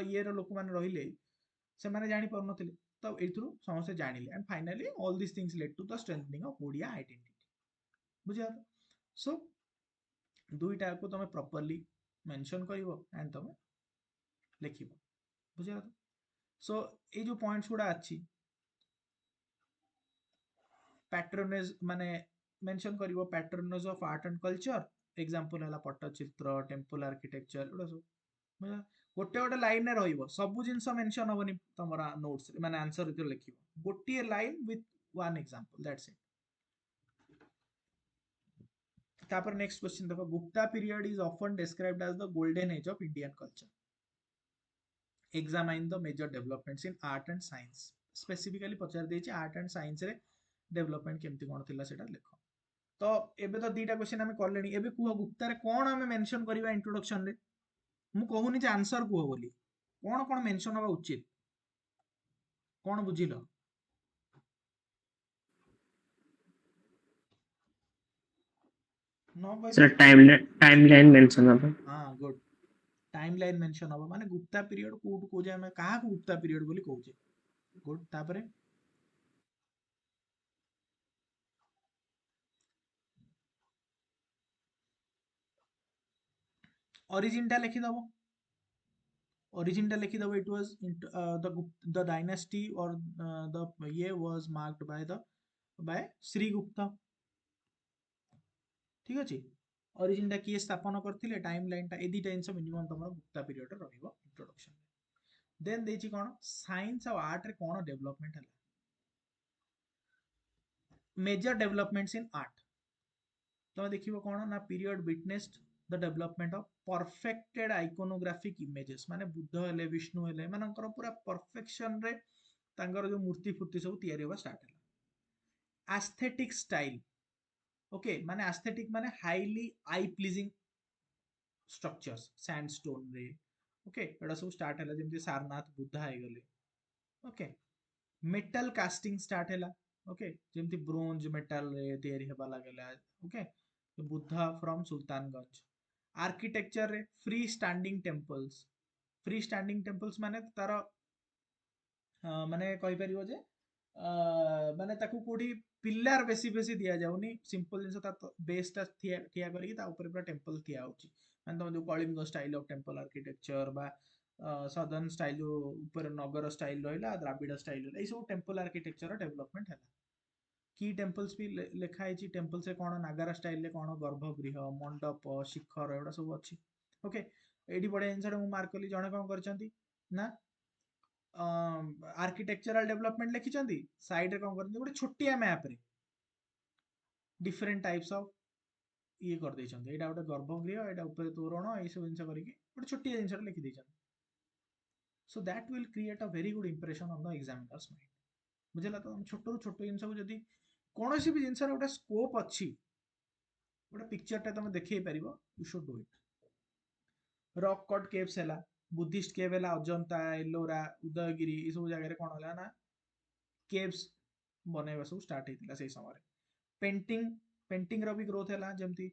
ये रो लोक माने रहिले से माने जानि पारु नथिले। तो एथुरु समस्त जानिले and finally all this things led to the strengthening of Odia identity, बुझिया। सो दुईटा को तमे प्रॉपर्ली मेंशन करिवो एंड तमे लिखिबो, बुझिया। सो ये जो पॉइंट्स गुडा अछि पैट्रोनेज माने मेंशन करिवो patronage of art and culture. Example हला पट्टचित्र टेम्पल आर्किटेक्चर एडा सब बुझा। गोटे गोटे लाइन रे रहिबो सब जिंस मेंशन होबनी तमरा नोट्स माने आंसर रे लिखिबो गोटे line with one example that's it. तापर नेक्स्ट क्वेश्चन देखो Gupta period is often described as the golden age of Indian culture. Examine the major developments in art and science. Specifically पचार देछि आर्ट एंड साइंस रे development केमती कोन थिला सेटा लिखो। तो एबे तो दीटा क्वेश्चन हमें करलेनी। एबे कुह गुप्ता रे कोन हमें मेंशन करबा इंट्रोडक्शन रे। मु कहूनी जे आंसर कुह बोली कोन कोन मेंशन होबा उचित कोन बुझिलो न सर कहले। टाइमलाइन मेंशन हबो। हां गुड टाइमलाइन मेंशन होबा माने गुप्ता पीरियड कोट को जे हमें कहा को गुप्ता पीरियड बोली कहूचे। गुड तापरे ऑरिजिन टा लिखिदब, origin टा लिखिदब, it was the dynasty or the ये was marked by श्रीगुप्त। ठीक अछि। origin टा किए स्थापन करथिले, टाइम लाइन टा ए दिटा जिंस मिनिमम तमरो गुप्ता पीरियड रे रहइबो इंट्रोडक्शन। देन देछि कोन साइंस और आर्ट रे कोन डेवलपमेंट हला, मेजर डेवलपमेंट्स इन आर्ट। तो देखिबो कोन ना period witnessed the development of perfected iconographic images, माने बुद्ध हेले विष्णु हेले मानकर पूरा परफेक्शन रे तांकर जो मूर्ति फूर्ति सब तैयारी होबा स्टार्ट हला। एस्थेटिक स्टाइल, ओके माने एस्थेटिक माने हाईली आई प्लीजिंग स्ट्रक्चर्स सैंडस्टोन रे, ओके एडा सब स्टार्ट हला जेमति सारनाथ बुद्धा आइ गले। ओके मेटल कास्टिंग स्टार्ट हला, ओके जेमति ब्रोंज मेटल रे तैयारी हेबा लागला। ओके तो बुद्धा फ्रॉम सुल्तानगंज। आर्किटेक्चर रे free standing temples, free standing temples माने तार माने कहि परिबो जे माने ताकू कोडी पिलर बेसी बेसी दिया जाउनी, सिंपल जिंस ता बेस ता ठिया करी ता ऊपर पूरा टेम्पल ठिया होची। माने तुम जो Kalinga style of temple architecture बा सदर्न स्टाइल ऊपर नगर स्टाइल रहिला, द्राविड़ स्टाइल रहिला, ई सब टेम्पल आर्किटेक्चर डेवलपमेंट हैला। की टेम्पल्स भी लिखा है टेम्पल से कौन नागारा स्टाइल रे कौन गर्भगृह मंडप शिखर एगुड़ा सब अच्छी। ओके एठी बढ़िया जिनस मार्क कली जड़े कौन कर ना आर्किटेक्चरल डेवलपमेंट लिखिं साइड रे कौन कर गोटे छोटिया मैप रे डिफरेंट टाइप्स ऑफ ये कर देइछन्ते, एटा गोटे गर्भगृह, एटा ऊपर तोरण, ए सब जिंस करके गोटे छोटिया जिंस लिखि देइछन्ते। So that will create a very good impression on the examiner's mind. बुझला तो छोट रु छोट जिंस को जदी कोनोसी भी जिंस गोटे स्कोप अच्छी, गोटे पिक्चर टा तुम देखै परिबो, you should do it. Rock cut caves हैला, बुद्धिस्ट केव हैला, अजंता एलोरा उदयगिरी ए सब जगह रे कोन होला ना केव्स बनेबा सब स्टार्ट हेतिला सेही समय रे। पेंटिंग, पेंटिंग रो भी ग्रोथ हैला, जेमति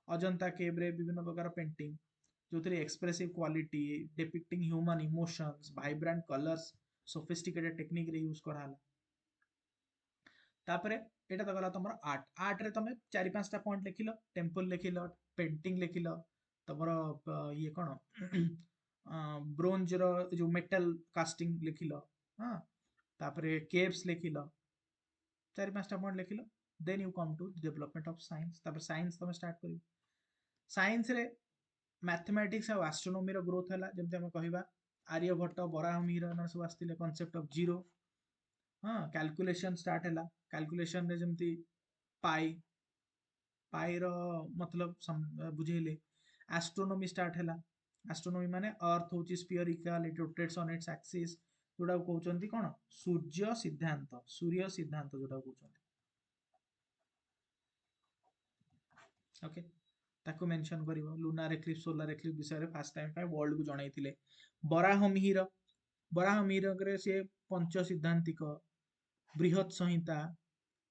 अजंता केव रे विभिन्न प्रकार पेंटिंग जो expressive quality depicting human emotions, vibrant colours, sophisticated technique रे यूज कराला। तापरे एटा तो गला तुमर आर्ट, आर्ट रे तुम चारि पांचटा पॉइंट लिखिलो, टेम्पल लिखिलो, पेंटिंग लिखिलो, तुमर ये कोन ब्रोंज रो जो मेटल कास्टिंग लिखिलो, हां तापरे केव्स लिखिलो, चारि पांचटा पॉइंट लिखिलो। Then you come to development of science, तापर साइंस तुम स्टार्ट करियो। साइंस रे मैथमेटिक्स और एस्ट्रोनॉमी रो ग्रोथ हैला, जेमते हम कहिबा आर्यभट्ट बराहमिहिर सब आस्तिले कांसेप्ट ऑफ जीरो। हाँ कैलकुलेशन स्टार्ट हैला, कैलकुलेशन रे जेमती पाई, पाई रो मतलब बुझेले। एस्ट्रोनॉमी स्टार्ट हैला, एस्ट्रोनॉमी माने अर्थ होची spherical, it rotates on its axis, जोडा कहउचंती कोन सूर्य सिद्धांत, सूर्य सिद्धांत जोडा कहउचंती। ओके ताको मेंशन करिवो, लूनार एक्लिप्स सोलार एक्लिप्स विषय रे फर्स्ट टाइम पे वर्ल्ड को जणाइथिले। बराहमिहिर, बराहमिहिर रे से पंच सिद्धांतिक बृहत संहिता,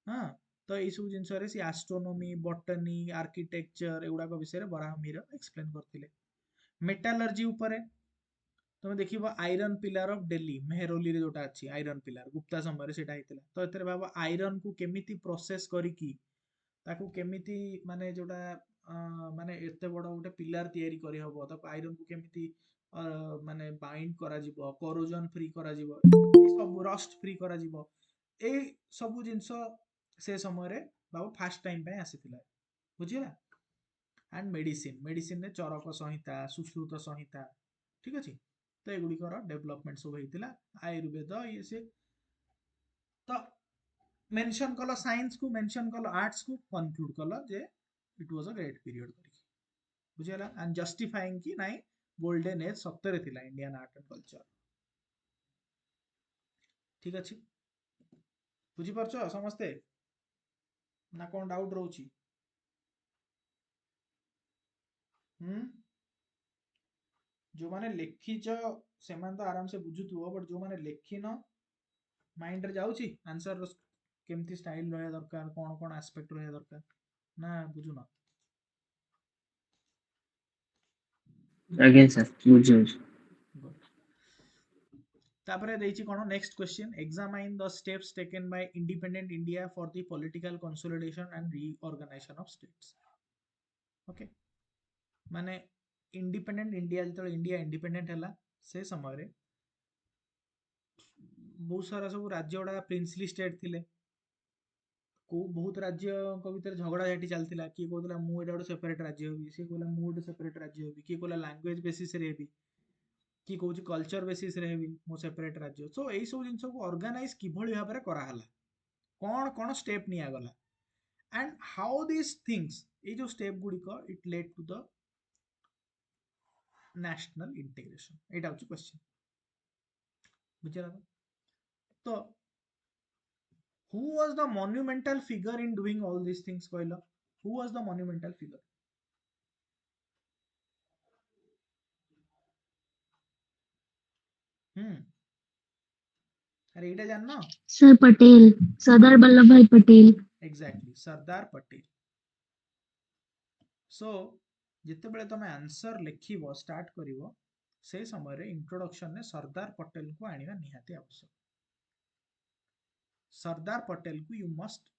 हाँ तो यही सब जिनस रे सी एस्ट्रोनॉमी बॉटनी आर्किटेक्चर एगुडा विषय रे बराहमिहिर एक्सप्लेन करथिले। मेटालर्जी ऊपर तुम देखिबो iron pillar of Delhi Mehrauli रे जोटा अछि आयरन पिलर गुप्ता समय रे सेटा हितला। तो एतरे भाबो आयरन को केमिति प्रोसेस करिकी ताकू केमिति माने जोटा माने एते बड़ गोटे पिलर तयारी करि हबो, ताकू आयरन को केमिति माने बाइंड करा जिवो, कोरोजन फ्री करा जिवो, सब रस्ट फ्री करा जिवो, ए सब जिंस से समय रे बाबू फास्ट टाइम पे आसीथिला। बुझिला। एंड मेडिसिन, मेडिसिन रे चरक संहिता, सुश्रुत संहिता, ठीक अछि। तो एगुड़िकर डेवलपमेंट सब होइतिला, आयुर्वेद ये से। तो मेंशन कल साइंस को, मेंशन कल आर्ट्स को, कंक्लूड कल जे it was a great period करिक। बुझिला। एंड जस्टिफाइंग कि नाइ गोल्डन एज सत्तरे थिला इंडियन आर्ट एंड कल्चर। ठीक अछि, बुझि परछो समस्ते ना कोन डाउट रहउची? जो माने लिखिच से मान तो आराम से बुझुथुओ, बट जो माने लिखिन माइंड रे जाउची आंसर केमती स्टाइल रहया दरकार, कोन कोन एस्पेक्ट रहया दरकार, ना बुझुना? आज्ञा सर बुझ गुड। तापरे देइची कोन next question, examine the steps taken by independent India for the political consolidation and reorganisation of states. Okay माने इंडिपेंडेंट इंडिया जो इंडिया इंडिपेंडेंट है से समय बहुत सारा सब राज्य गुड़ा प्रिंसली स्टेट थिले को बहुत राज्य भितर झगड़ा झाटी चलता किए कहला मुझे गोटे सेपरेट राज्य हेबी सी कहला मुझे गोटे सेपरेट राज्य हेबी किए कहला लैंग्वेज बेसिस रे हेबी किए कौन कल्चर बेसिस रे हेबी मो सेपरेट राज्य सो यही सब जिन को ऑर्गेनाइज किभली भाव में कराला कौन कौन स्टेप निगला एंड हाउ दिस थिंग्स ये जो स्टेप गुड़िक it led to the national integration यहाँ हूँ क्वेश्चन बुझे तो who was the monumental figure in doing all these things कहला who was the monumental figure अरे एटा जानना सर पटेल, सरदार वल्लभ भाई पटेल। एग्जैक्टली सरदार पटेल सो जितेबले तुम आंसर लिखिबो स्टार्ट करिवो से समय रे इंट्रोडक्शन ने सरदार पटेल को आनिबा निहाती आवश्यक सरदार पटेल को you must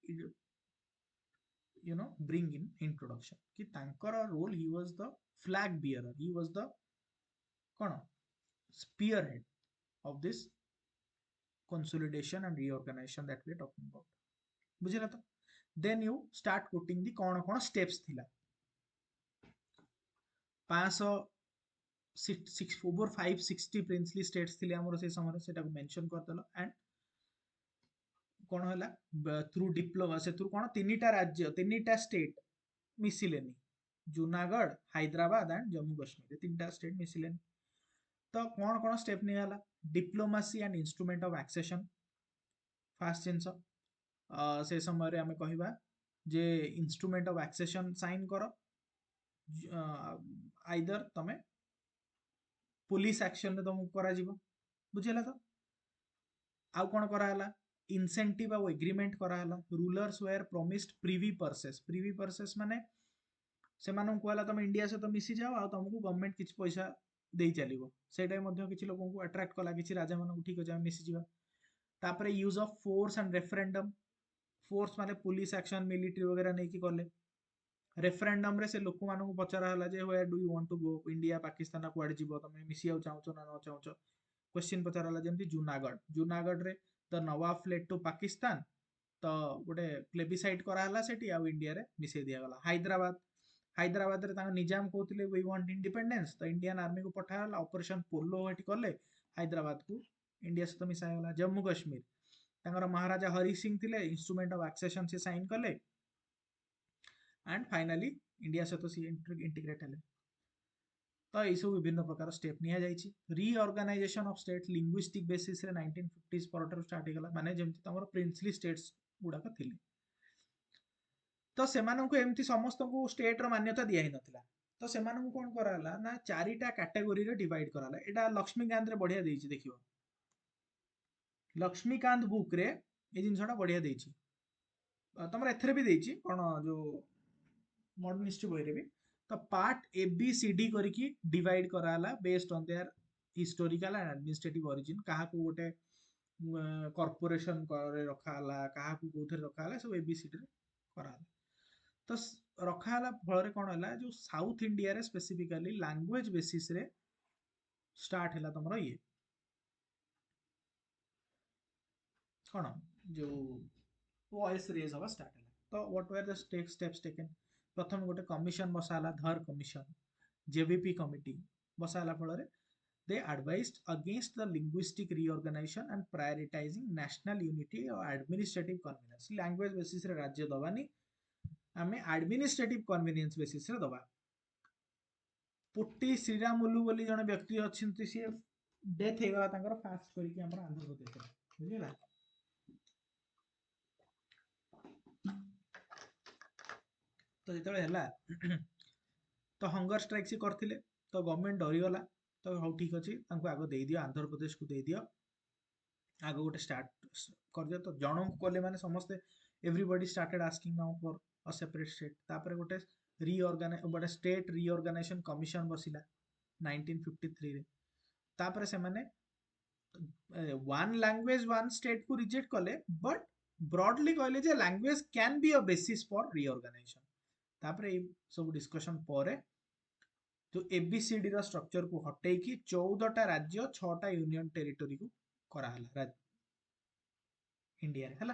bring in introduction कि तांकर role he was the flag bearer he was the कोन spearhead of this consolidation and reorganization that we are talking about बुझिला तो then you start quoting the कौन कौन steps थिला 500 over 560 princely states थिले हमर से समय सेटा को मेंशन कर देलो एंड कौन होला थ्रू डिप्लोमा से थ्रू कौन तीनटा राज्य तीनटा स्टेट मिसिलेनी जूनागढ़ हैदराबाद एंड जम्मू कश्मीर तीनटा स्टेट मिसिलेनी तो कौन कौन स्टेप निगला diplomacy and instrument of accession first जिनस से समय आम कहवा जे इंस्ट्रूमेंट ऑफ एक्सेशन साइन कर आइदर तमे पुलिस एक्शन रे तुमको करा जीवो बुझेला तो आउ कौन कराला इंसेंटिव आउ एग्रीमेंट कराला rulers were promised privy purses माने से मानन कहला तुम इंडिया से तो मिसी जाओ आ तुमको गवर्नमेंट किछ पैसा दे चलिबो सेटा मध्ये किछ लोगों को अट्रैक्ट कला किछ राजा मानन ठीक अछि मिसी जीवा तापरे use of force and referendum force माने पुलिस एक्शन मिलिट्री वगैरह नहीं कि कले रेफरेंडम रे से लोक मानन को पचरा हला जे where do you want to go India Pakistan कुआडे जीवो तमे मिसी आउ चाहछो ना न चाहछो क्वेश्चन पचरा हला जेमति जूनागढ़ रे the nawab fled to Pakistan तो गोटे प्लेबिसाइट करा हला सेठी आउ इंडिया रे मिसे दिया गला हैदराबाद रे तांग निजाम कहउतिले वी वांट इंडिपेंडेंस तो इंडियन आर्मी को पठा हला ऑपरेशन पोलो हेठी करले हैदराबाद को इंडिया सहित मिसाई गला जम्मू कश्मीर तांगर महाराजा हरि सिंह थिले इंस्ट्रूमेंट ऑफ एक्सेशन से साइन कले एंड फाइनली इंडिया सहित सी इंटीग्रेट हेले तो ये सब विभिन्न प्रकार स्टेप निया जाइछि reorganisation of state linguistic basis रे 1950s परटर स्टार्ट हेगला माने जेमति तमरो प्रिंसली स्टेट्स गुडाक थिले तो सेमानंको एमती समस्त को स्टेट रो मान्यता दिया ही नथिला तो सेमानंको कोन कराला ना चारिटा कैटेगरी रे डिवाइड कराला एटा लक्ष्मीकांत रे बढ़िया देइछि देखियो लक्ष्मीकांत बुक रे ए जिनसटा बढ़िया देइछि तमर एथरे भी देइछि कोन जो मॉडर्न हिस्ट्री बही रे भी तो part A B C D करके डिवाइड कराला based on their historical and administrative origin कहा को गोटे कॉर्पोरेशन करे रखा हला कहा को कोथरे रखा हला सब ए बी सी डी रे कराला तो रखा हला फल रे कोन हला जो साउथ इंडिया रे स्पेसिफिकली लैंग्वेज बेसिस रे स्टार्ट हला तमरो ये कोन जो वॉइस रेज हवा स्टार्ट हला तो what were the steps taken प्रथम गोटे कमिशन बसाला धर कमिशन जेवीपी कमिटी बसाला फल दे advised against the linguistic reorganisation and prioritising national unity or administrative convenience language basis रे राज्य दबानी आमे एडमिनिस्ट्रेटिव कन्वीनियंस बेसिस रे दबा पुट्टी श्रीरामुलु बोली जने व्यक्ति अछंती सी डेथ हेगा तांकर फास्ट करी कि हमर आंध्र प्रदेश रे बुझिला तो जेतले हला तो हंगर स्ट्राइक से करथिले तो गवर्नमेंट डरी गला तो हाउ ठीक अछि तांको आगो देई दियो आंध्र प्रदेश को देई दियो आगो गोटे स्टार्ट कर दियो तो जणों को कोले माने समस्त everybody started asking now for a separate state तापर गोटे गोटे स्टेट रीऑर्गेनाइजेशन कमिशन बसिला 1953 रे तापर से माने वन लैंग्वेज वन स्टेट को रिजेक्ट कले बट ब्रॉडली कहले जे language can be a basis for reorganisation तापर सब डिस्कशन पर जो एबीसीडी स्ट्रक्चर को हटेकी 14टा राज्य 6टा यूनियन टेरिटोरी को कराला इंडिया रे हला।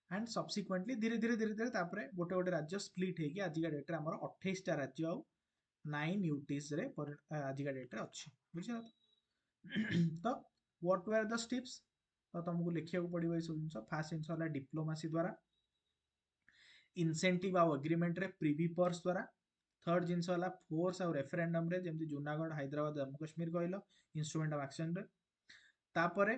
एंड सब्सिक्वेंटली धीरे धीरे धीरे धीरे तापरे गोटे गोटे राज्य स्प्लिट होगी आजिका डेट रे हमर 28टा राज्य आउ 9 यूटीज रे आजिका डेट रे अछि बुझिला। तो व्हाट वर द स्टेप्स, तो तुमको लिखिया को पड़िबो ए सब जिंस। फास्ट जिंस होला डिप्लोमेसी द्वारा, इनसेंटिव आ एग्रीमेंट रे प्रिवी पर्स द्वारा। थर्ड जिंस होला फोर्स आ रेफरेंडम रे, जेमति जूनागढ़ हैदराबाद जम्मू कश्मीर कहलो इंस्ट्रूमेंट ऑफ एक्शन रे। तापरे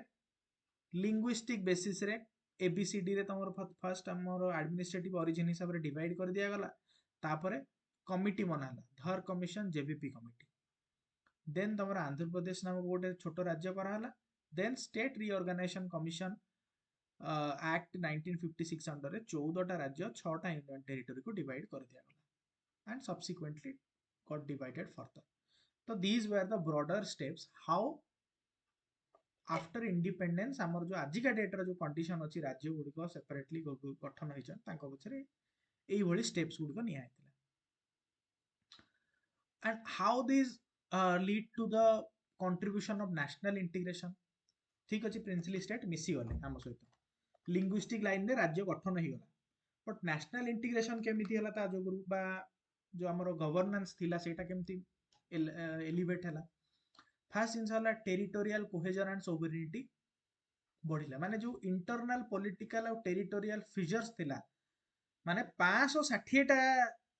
लिंग्विस्टिक बेसिस रे एबीसीडी रे तमर फर्स्ट हमर एडमिनिस्ट्रेटिव ओरिजिन हिसाब रे डिवाइड कर दिया गला। तापरे कमिटी बनाला, धर कमिशन जेवीपी कमिटी। देन तमर आंध्र प्रदेश नामक गोटे छोट राज्य कराला। Then state reorganisation commission act 1956 under रे 14टा राज्य 6टा यूनियन टेरिटरी को डिवाइड कर दिया गला and subsequently got divided further. तो these were the broader steps how after independence हमर जो आजिका डेट रो जो कंडीशन अछि राज्य गुडी सेपरेटली गठन होइछन तांको पछरे एई भली स्टेप्स गुडी निया हेतला। And how this lead to the contribution of national integration. ठीक अछि, प्रिंसिपली स्टेट मिसी गले हम सहित लिंग्विस्टिक लाइन रे राज्य गठन हो गला, बट नेशनल इंटीग्रेशन केमिति हला ता जोगुरु बा जो हमर गवर्नेंस थिला सेटा केमिति एलिवेट हला। फास्ट जिंस हला टेरिटोरियल कोहेजन एंड सोवरेनिटी बढ़िला, माने जो इंटरनल पॉलिटिकल और टेरिटोरियल फिजर्स थिला, माने 560 टा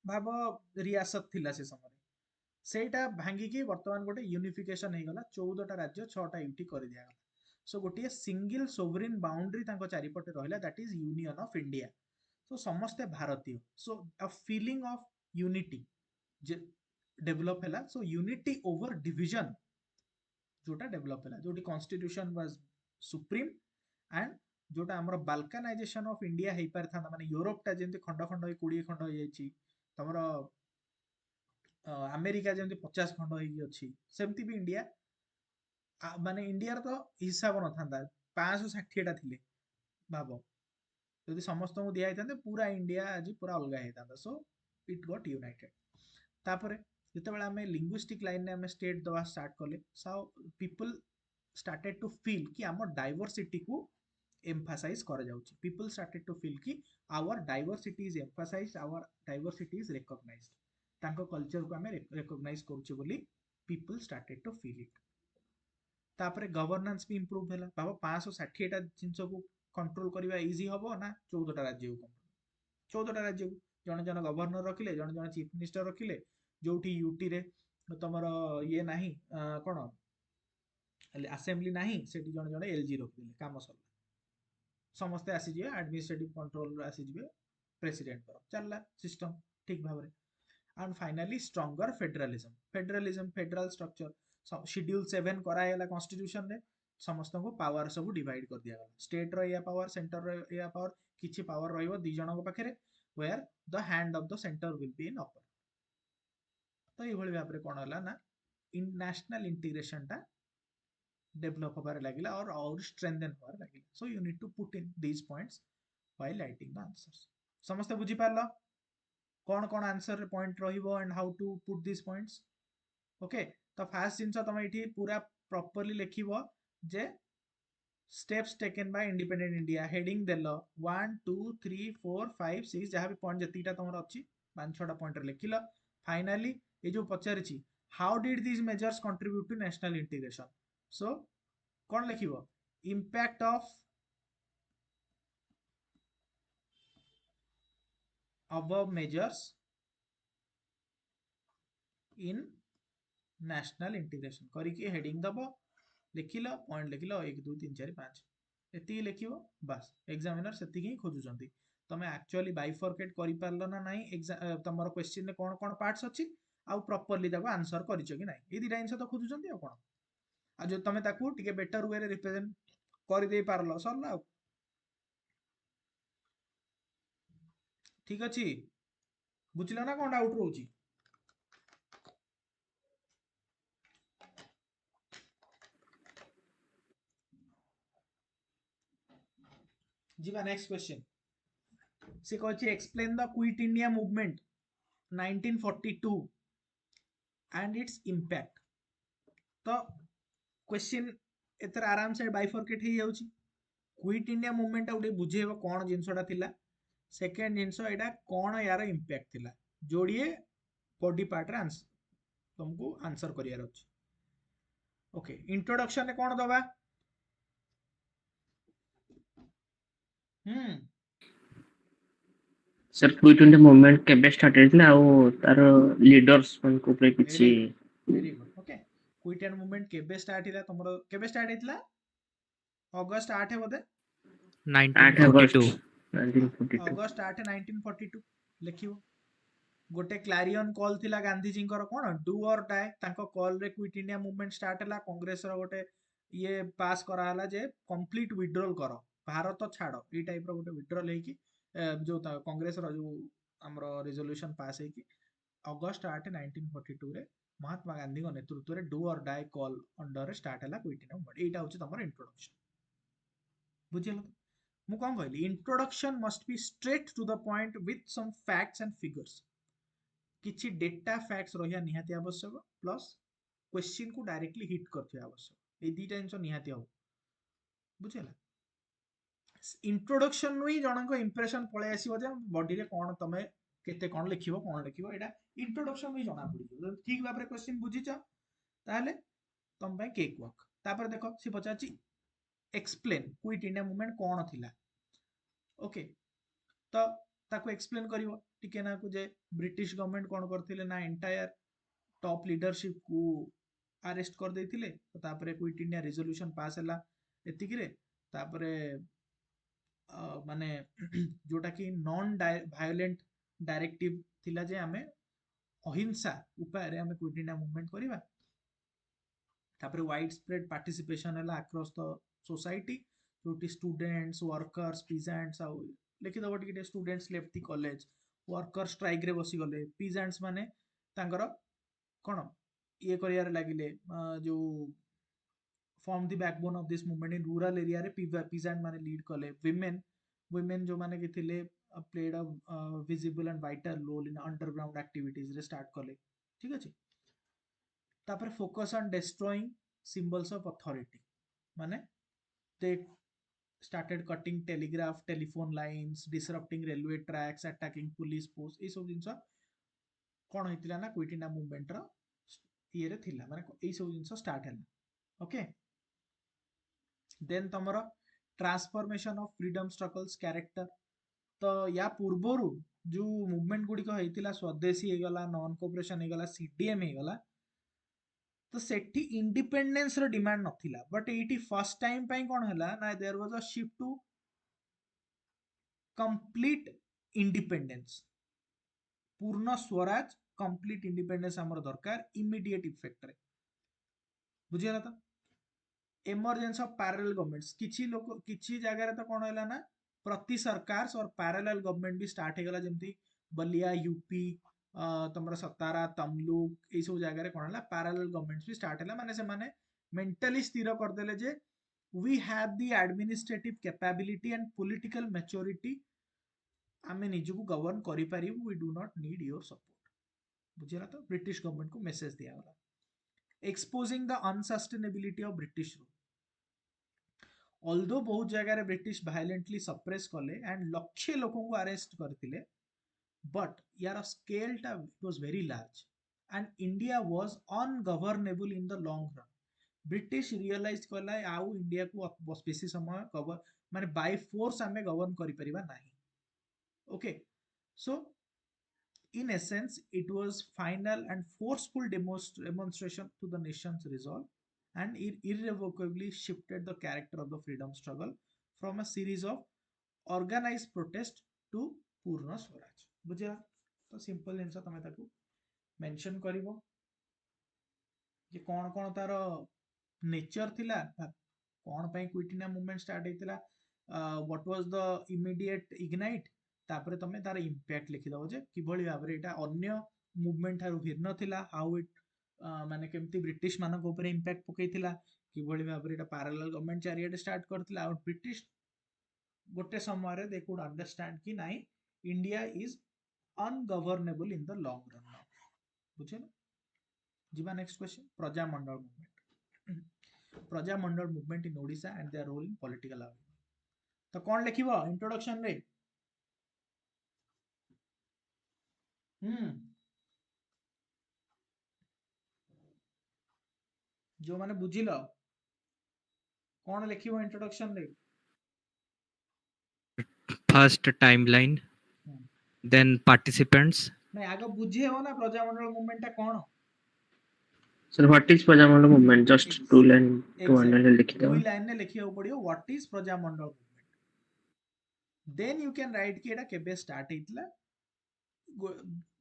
भाव रियासत थिला से समय सेटा भांगी की वर्तमान गोटे यूनिफिकेशन हो गला, 14टा राज्य 6टा यूटी कर दिया गला। सो गोटे सिंगल सोवरेन बाउंड्री तांको चारिपटे रहिला, that is union of India. So समस्ते भारतीय, so a feeling of unity जे डेवलप हैला। सो यूनिटी ओवर डिविजन जोटा डेवलप हैला, जोटी कॉन्स्टिट्यूशन वाज सुप्रीम एंड जोटा हमर बाल्कानाइजेशन ऑफ इंडिया हे पार था, माने यूरोप टा जेंति खंड खंड 20 खंड हो जायछि, तमरो अमेरिका जेमती 50 खंड होगी सेमती भी इंडिया माने इंडिया तो हिसाब न था 560 थे भाव, जदि समस्त को दिया था पूरा इंडिया आज पूरा अलग होता। So it got united. तापरे जितेबाला आम लिंग्विस्टिक लाइन में स्टेट दवा स्टार्ट कले, so people started to feel कि आम डाइवर्सिटी को एम्फासाइज कर जाउछि। पीपल स्टार्टेड टू फील कि our diversity is emphasised, our diversity is recognised, तांको कल्चर को आम रिकॉग्नाइज करूचे बोली people started to feel it. तापरे गवर्नेंस भी इंप्रूव हैला, भाव 560 टा जिंस को कंट्रोल करबा इजी हबो ना 14टा राज्य को। 14टा राज्य को जन जन गवर्नर रखिले, जन जन चीफ मिनिस्टर रखिले, जोठी यूटी रे तमर ये नाही कोन असेंबली नाही सेठी जन जन एलजी रखिले, काम सरला समस्ते आसी जिवे एडमिनिस्ट्रेटिव कंट्रोल आसी जिवे प्रेसिडेंट पर चलला सिस्टम ठीक भाव रे। And finally stronger federalism, federalism federal structure schedule 7 करायला कॉन्स्टिट्यूशन रे, समस्त को पावर सब डिवाइड कर दिया गला। स्टेट रो या पावर, सेंटर रो या पावर, किछि पावर रहइबो दी जन को पाखरे, where the hand of the centre will be in upper. तो ये भली भाबरे कोन हला ना इन नेशनल इंटीग्रेशन टा डेवलप होबार लागिला और स्ट्रेंथन होबार लागिला। So you need to put in these points while writing the answers. समस्त बुझी पारलो कौन कौन आंसर रे पॉइंट रहिबो and how to put this points. Okay, तो फास्ट जिंस तुम ये पूरा प्रॉपर्ली लिखिबो जे steps taken by independent India, heading देलो 1 2 3 4 5 6 जहाँ भी पॉइंट जतिटा तुमर अछि 5-6टा पॉइंट लिखिलो। फाइनली ये जो पचारिछि how did these measures contribute to national integration, so कौन लिखिबो impact of above measures in national integration करिके हेडिंग दबो, लिखिल पॉइंट लिखिल 1 2 3 4 5 एति लिखिबो बस। एग्जामिनर सेति ही खोजुचंती तमे एक्चुअली बाइफरकेट करि पारलो ना नाही, तमरो क्वेश्चन रे कोन कोन पार्ट्स अछि आ प्रॉपर्ली ताको आंसर करिचो कि नाही, ए दिटा आंसर तो खोजुचंती आ कोन। आ जो तमे ताको टिके बेटर वे रे रिप्रेजेंट करि दे पारलो सरला। ठीक अछि, बुझिलो ना कोन डाउट रहउची। जीवा नेक्स्ट क्वेश्चन। से कहछि explain the quit India movement 1942 and its impact. तो क्वेश्चन एथर आराम से बाइफरकेट हो जाउची क्विट इंडिया मूवमेंट गोटे बुझेब कौन जिनसटा थिला सेकेंड जिनस एटा कौन यार इम्पैक्ट थिला जोड़िए बॉडी पार्ट रे आंसर तुमको आंसर करियार अछि ओके इंट्रोडक्शन रे कौन दबा हम्म सर क्विट इंडिया मूवमेंट केबे स्टार्ट हेतिला आ तार लीडर्स को ଉପରେ କିଛି very good okay quit India movement केबे स्टार्ट हिला तमरो केबे स्टार्ट हेतिला अगस्त 8 बोधे 8 अगस्त 1942 1942 अगस्त 8 1942 लिखिबो गोटे क्लारियन कॉल थिला गांधीजींकर कोन डू और डाई तांको कॉल रे क्विट इंडिया मूवमेंट स्टार्ट हला कांग्रेस रो गोटे ये पास करा हला जे कंप्लीट विड्रॉल करो भारत छाड़ो ई टाइप रो गोटे विड्रॉल हे कि जो कांग्रेस रो जो हमरो रेजोल्यूशन पास हे कि अगस्त 8 1942 रे महात्मा गांधी को नेतृत्व रे do or die call under रे स्टार्ट हला क्विट इंडिया मूवमेंट एटा होची तमर इंट्रोडक्शन बुझियलो मु कोन कहली introduction must be straight to the point with some facts and figures किछि डेटा फैक्ट्स रहिया निहाती आवश्यक प्लस क्वेश्चन को डायरेक्टली हिट करथिया आवश्यक ए दीटा जिंस निहाती हो बुझिला इंट्रोडक्शन नु ही जनक इंप्रेशन पळे आसीबो जे बॉडी रे कोन तमे केते कोन लिखिबो एटा इंट्रोडक्शन नु ही जणा पड़ी ठीक भाबरे क्वेश्चन बुझिଛ ताले तम पे केक वर्क तापर देखो सी पचाची एक्सप्लेन क्विट इंडिया मूवमेंट कोन थिला ओके तो ताको एक्सप्लेन करिवो टिके ना को जे ब्रिटिश गवर्नमेंट कोन करथिले ना एंटायर टॉप लीडरशिप को अरेस्ट कर देथिले तो तापरे क्विट इंडिया रेजोल्यूशन पास हला एतिकी रे तापरे माने जोटा कि नॉन वायलेंट डायरेक्टिव थिला जे हमें अहिंसा उपाय रे हमें क्विट इंडिया मूवमेंट करिवा तापरे वाइड स्प्रेड पार्टिसिपेशन हला अक्रॉस द सोसाइटी जोटी स्टूडेंट्स वर्कर्स पीजेंट्स आ लिखि दबो टिके students left the college worker strike रे बसी गले पीजेंट्स माने तांकर कोन ये करियार लागिले जो form the backbone of this movement in rural area रे पीजेंट माने लीड कले women जो माने कि थिले played a visible and vital role in underground activities रे स्टार्ट कले ठीक अछि तापर focus on destroying symbols of authority माने they started cutting telegraph telephone lines disrupting railway tracks attacking police posts ए सब जिंस कोन होइतिला ना क्विट इंडिया मूवमेंट रो ये रे थिला माने ए सब जिंस स्टार्ट हला ओके देन तमरो transformation of freedom struggle's character तो या पूर्वरु जो मूवमेंट गुडी को हेतिला स्वदेशी हे गला नॉन कोऑपरेशन हे गला सीडीएम हे गला तो सेठी इंडिपेंडेंस रो डिमांड नथिला बट एटी फर्स्ट टाइम पई कोन हला ना there was a shift to complete independence Purna Swaraj complete independence हमर दरकार इमीडिएट इफेक्ट रे बुझियला त एमरजेंसी ऑफ पैरेलल गवर्नमेंट्स किछि लोक किछि जगह रे तो कोन होला ना प्रति सरकार और पैरेलल गवर्नमेंट भी स्टार्ट हे गला जेमती बलिया यूपी तमरा सतारा तमलुक ए सब जगह रे कोन होला पैरेलल गवर्नमेंट्स भी स्टार्ट होला माने से माने मेंटली स्थिर कर देले जे we have the administrative capability and political maturity आमे निजु को गवर्न करि पारिबु we do not need your support बुझिला तो ब्रिटिश गवर्नमेंट को मैसेज दिया गला exposing the unsustainability of British rule although बहुत जगह ब्रिटिश वायलेंटली सप्रेस कले एंड लक्षे लोकों को अरेस्ट करथिले बट यार स्केल टा was very large and India was ungovernable in the long run British realise कला आउ इंडिया को बेसी समय कवर माने बाय फोर्स हमें गवर्न करि परिबा नाही okay so in essence it was final and forceful demonstration to the nation's resolve and it irrevocably shifted the character of the freedom struggle from a series of organized protest to पूर्ण स्वराज बुझिला तो simple जिनस तमे ताकू mention करिवो जे कोन कोन तार nature थिला कोन पई quit India movement start हेतिला what was the immediate ignite तापरे तमे तार इंपैक्ट लिखि दबो जे किभଳି भाबरे एटा अन्य मूवमेंट थारु भिन्न थिला हाउ इट माने केमती ब्रिटिश मानको ऊपर इंपैक्ट पकैतिला किभଳି भाबरे एटा पैरेलल गवर्नमेंट चारियाडे स्टार्ट करथिला और ब्रिटिश गोटे समय रे दे कुड अंडरस्टैंड कि नाही India is ungovernable in the long run बुझे ना जीवा next question Prajamandal movement Prajamandal movement in Odisha and their role in political awareness तो कौन लिखिबो इंट्रोडक्शन रे जो माने बुझिलो कौन लिखिबो इंट्रोडक्शन रे First timeline, hmm then participants. नहीं आगे बुझे हो ना प्रजामंडल मूवमेंट कौन sir what is Prajamandal movement just two line to underline लिख दुई दो लाइन ने लिखियो पड़ियो what is Prajamandal movement then you can write कि एटा केबे स्टार्ट हेतला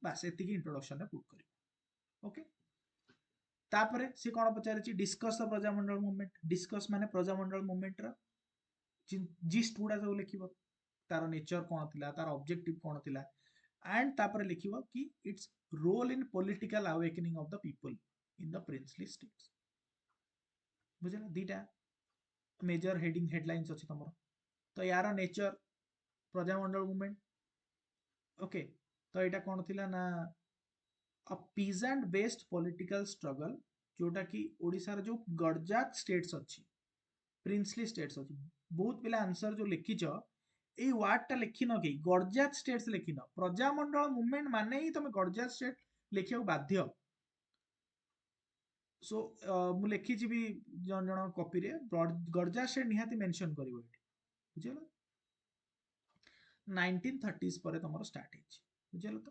बास एतिकी इंट्रोडक्शन रे पुट करियो ओके तापरे से कोन पचारिछि discuss the Prajamandal movement discuss माने प्रजामंडल मूवमेंट रा जिस्ट गुडा सब लिखिबो तार नेचर कोन थिला तार ऑब्जेक्टिव कोन थिला एंड तापरे लिखिबो कि its role in political awakening of the people in the princely states बुझला दीटा मेजर हेडिंग हेडलाइंस अछि तमरो तो यार नेचर प्रजामंडल मूवमेंट ओके तो एटा कोन थिला ना अ पीजेंट बेस्ड पॉलिटिकल स्ट्रगल जोटा कि ओडिसा रो जो गडजात स्टेट्स अछि प्रिंसली स्टेट्स अछि बहुत पिला आंसर जो लिखिछ এই ওয়ার্ডটা লিখিন কি গর্জাত স্টেটস লিখিন প্রজামণ্ডল মুভমেন্ট মানে হি তুমি গর্জাত স্টেট লিখিବାକୁ বাধ্য সো মু লিখিছি বি জন জন কপি রে গর্জাত স্টেট নিহাতি মেনশন করিব এটি বুঝিলো 1930s পরে তোমার স্টার্ট ହେଇଛି ବୁଝିଲ ତ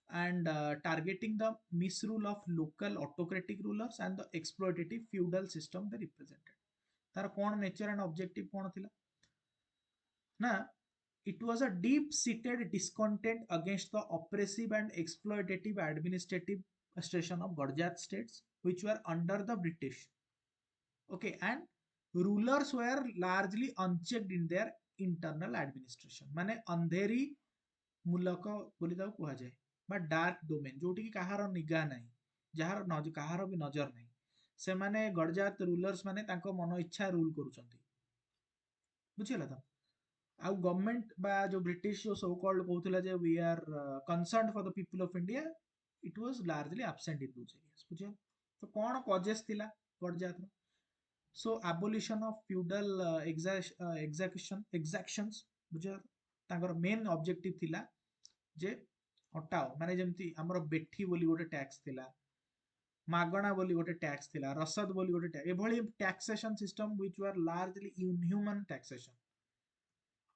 and targeting the misrule of local autocratic rulers and the exploitative feudal system they represented तार कोन नेचर एंड ऑब्जेक्टिव कोन थिला ना it was a deep-seated discontent against the oppressive and exploitative administration of Gurjat states, which were under the British. Okay, and rulers were largely unchecked in their internal administration. माने अंधेरी मूलक बोली ताको कुहा जाए बा dark domain जोटी की कहार निगाह नाही जहार कहार भी नजर नाही से माने गडजात रूलर्स माने ताको मन इच्छा रूल करूचंती बुझिला त आउ गवर्नमेंट बा जो ब्रिटिश जो सो कॉल्ड कहउतला जे we are concerned for the people of India it was largely absent in those areas बुझियो तो कोन कॉजेस थिला Garjat so abolition of feudal exactions बुझियो तांकर मेन ऑब्जेक्टिव थिला जे हटाओ माने जेमती हमर बेठी बोली गोटे टैक्स थिला मागणा बोली गोटे टैक्स थिला रसद बोली गोटे टैक्स एभली taxation system which were largely inhuman taxation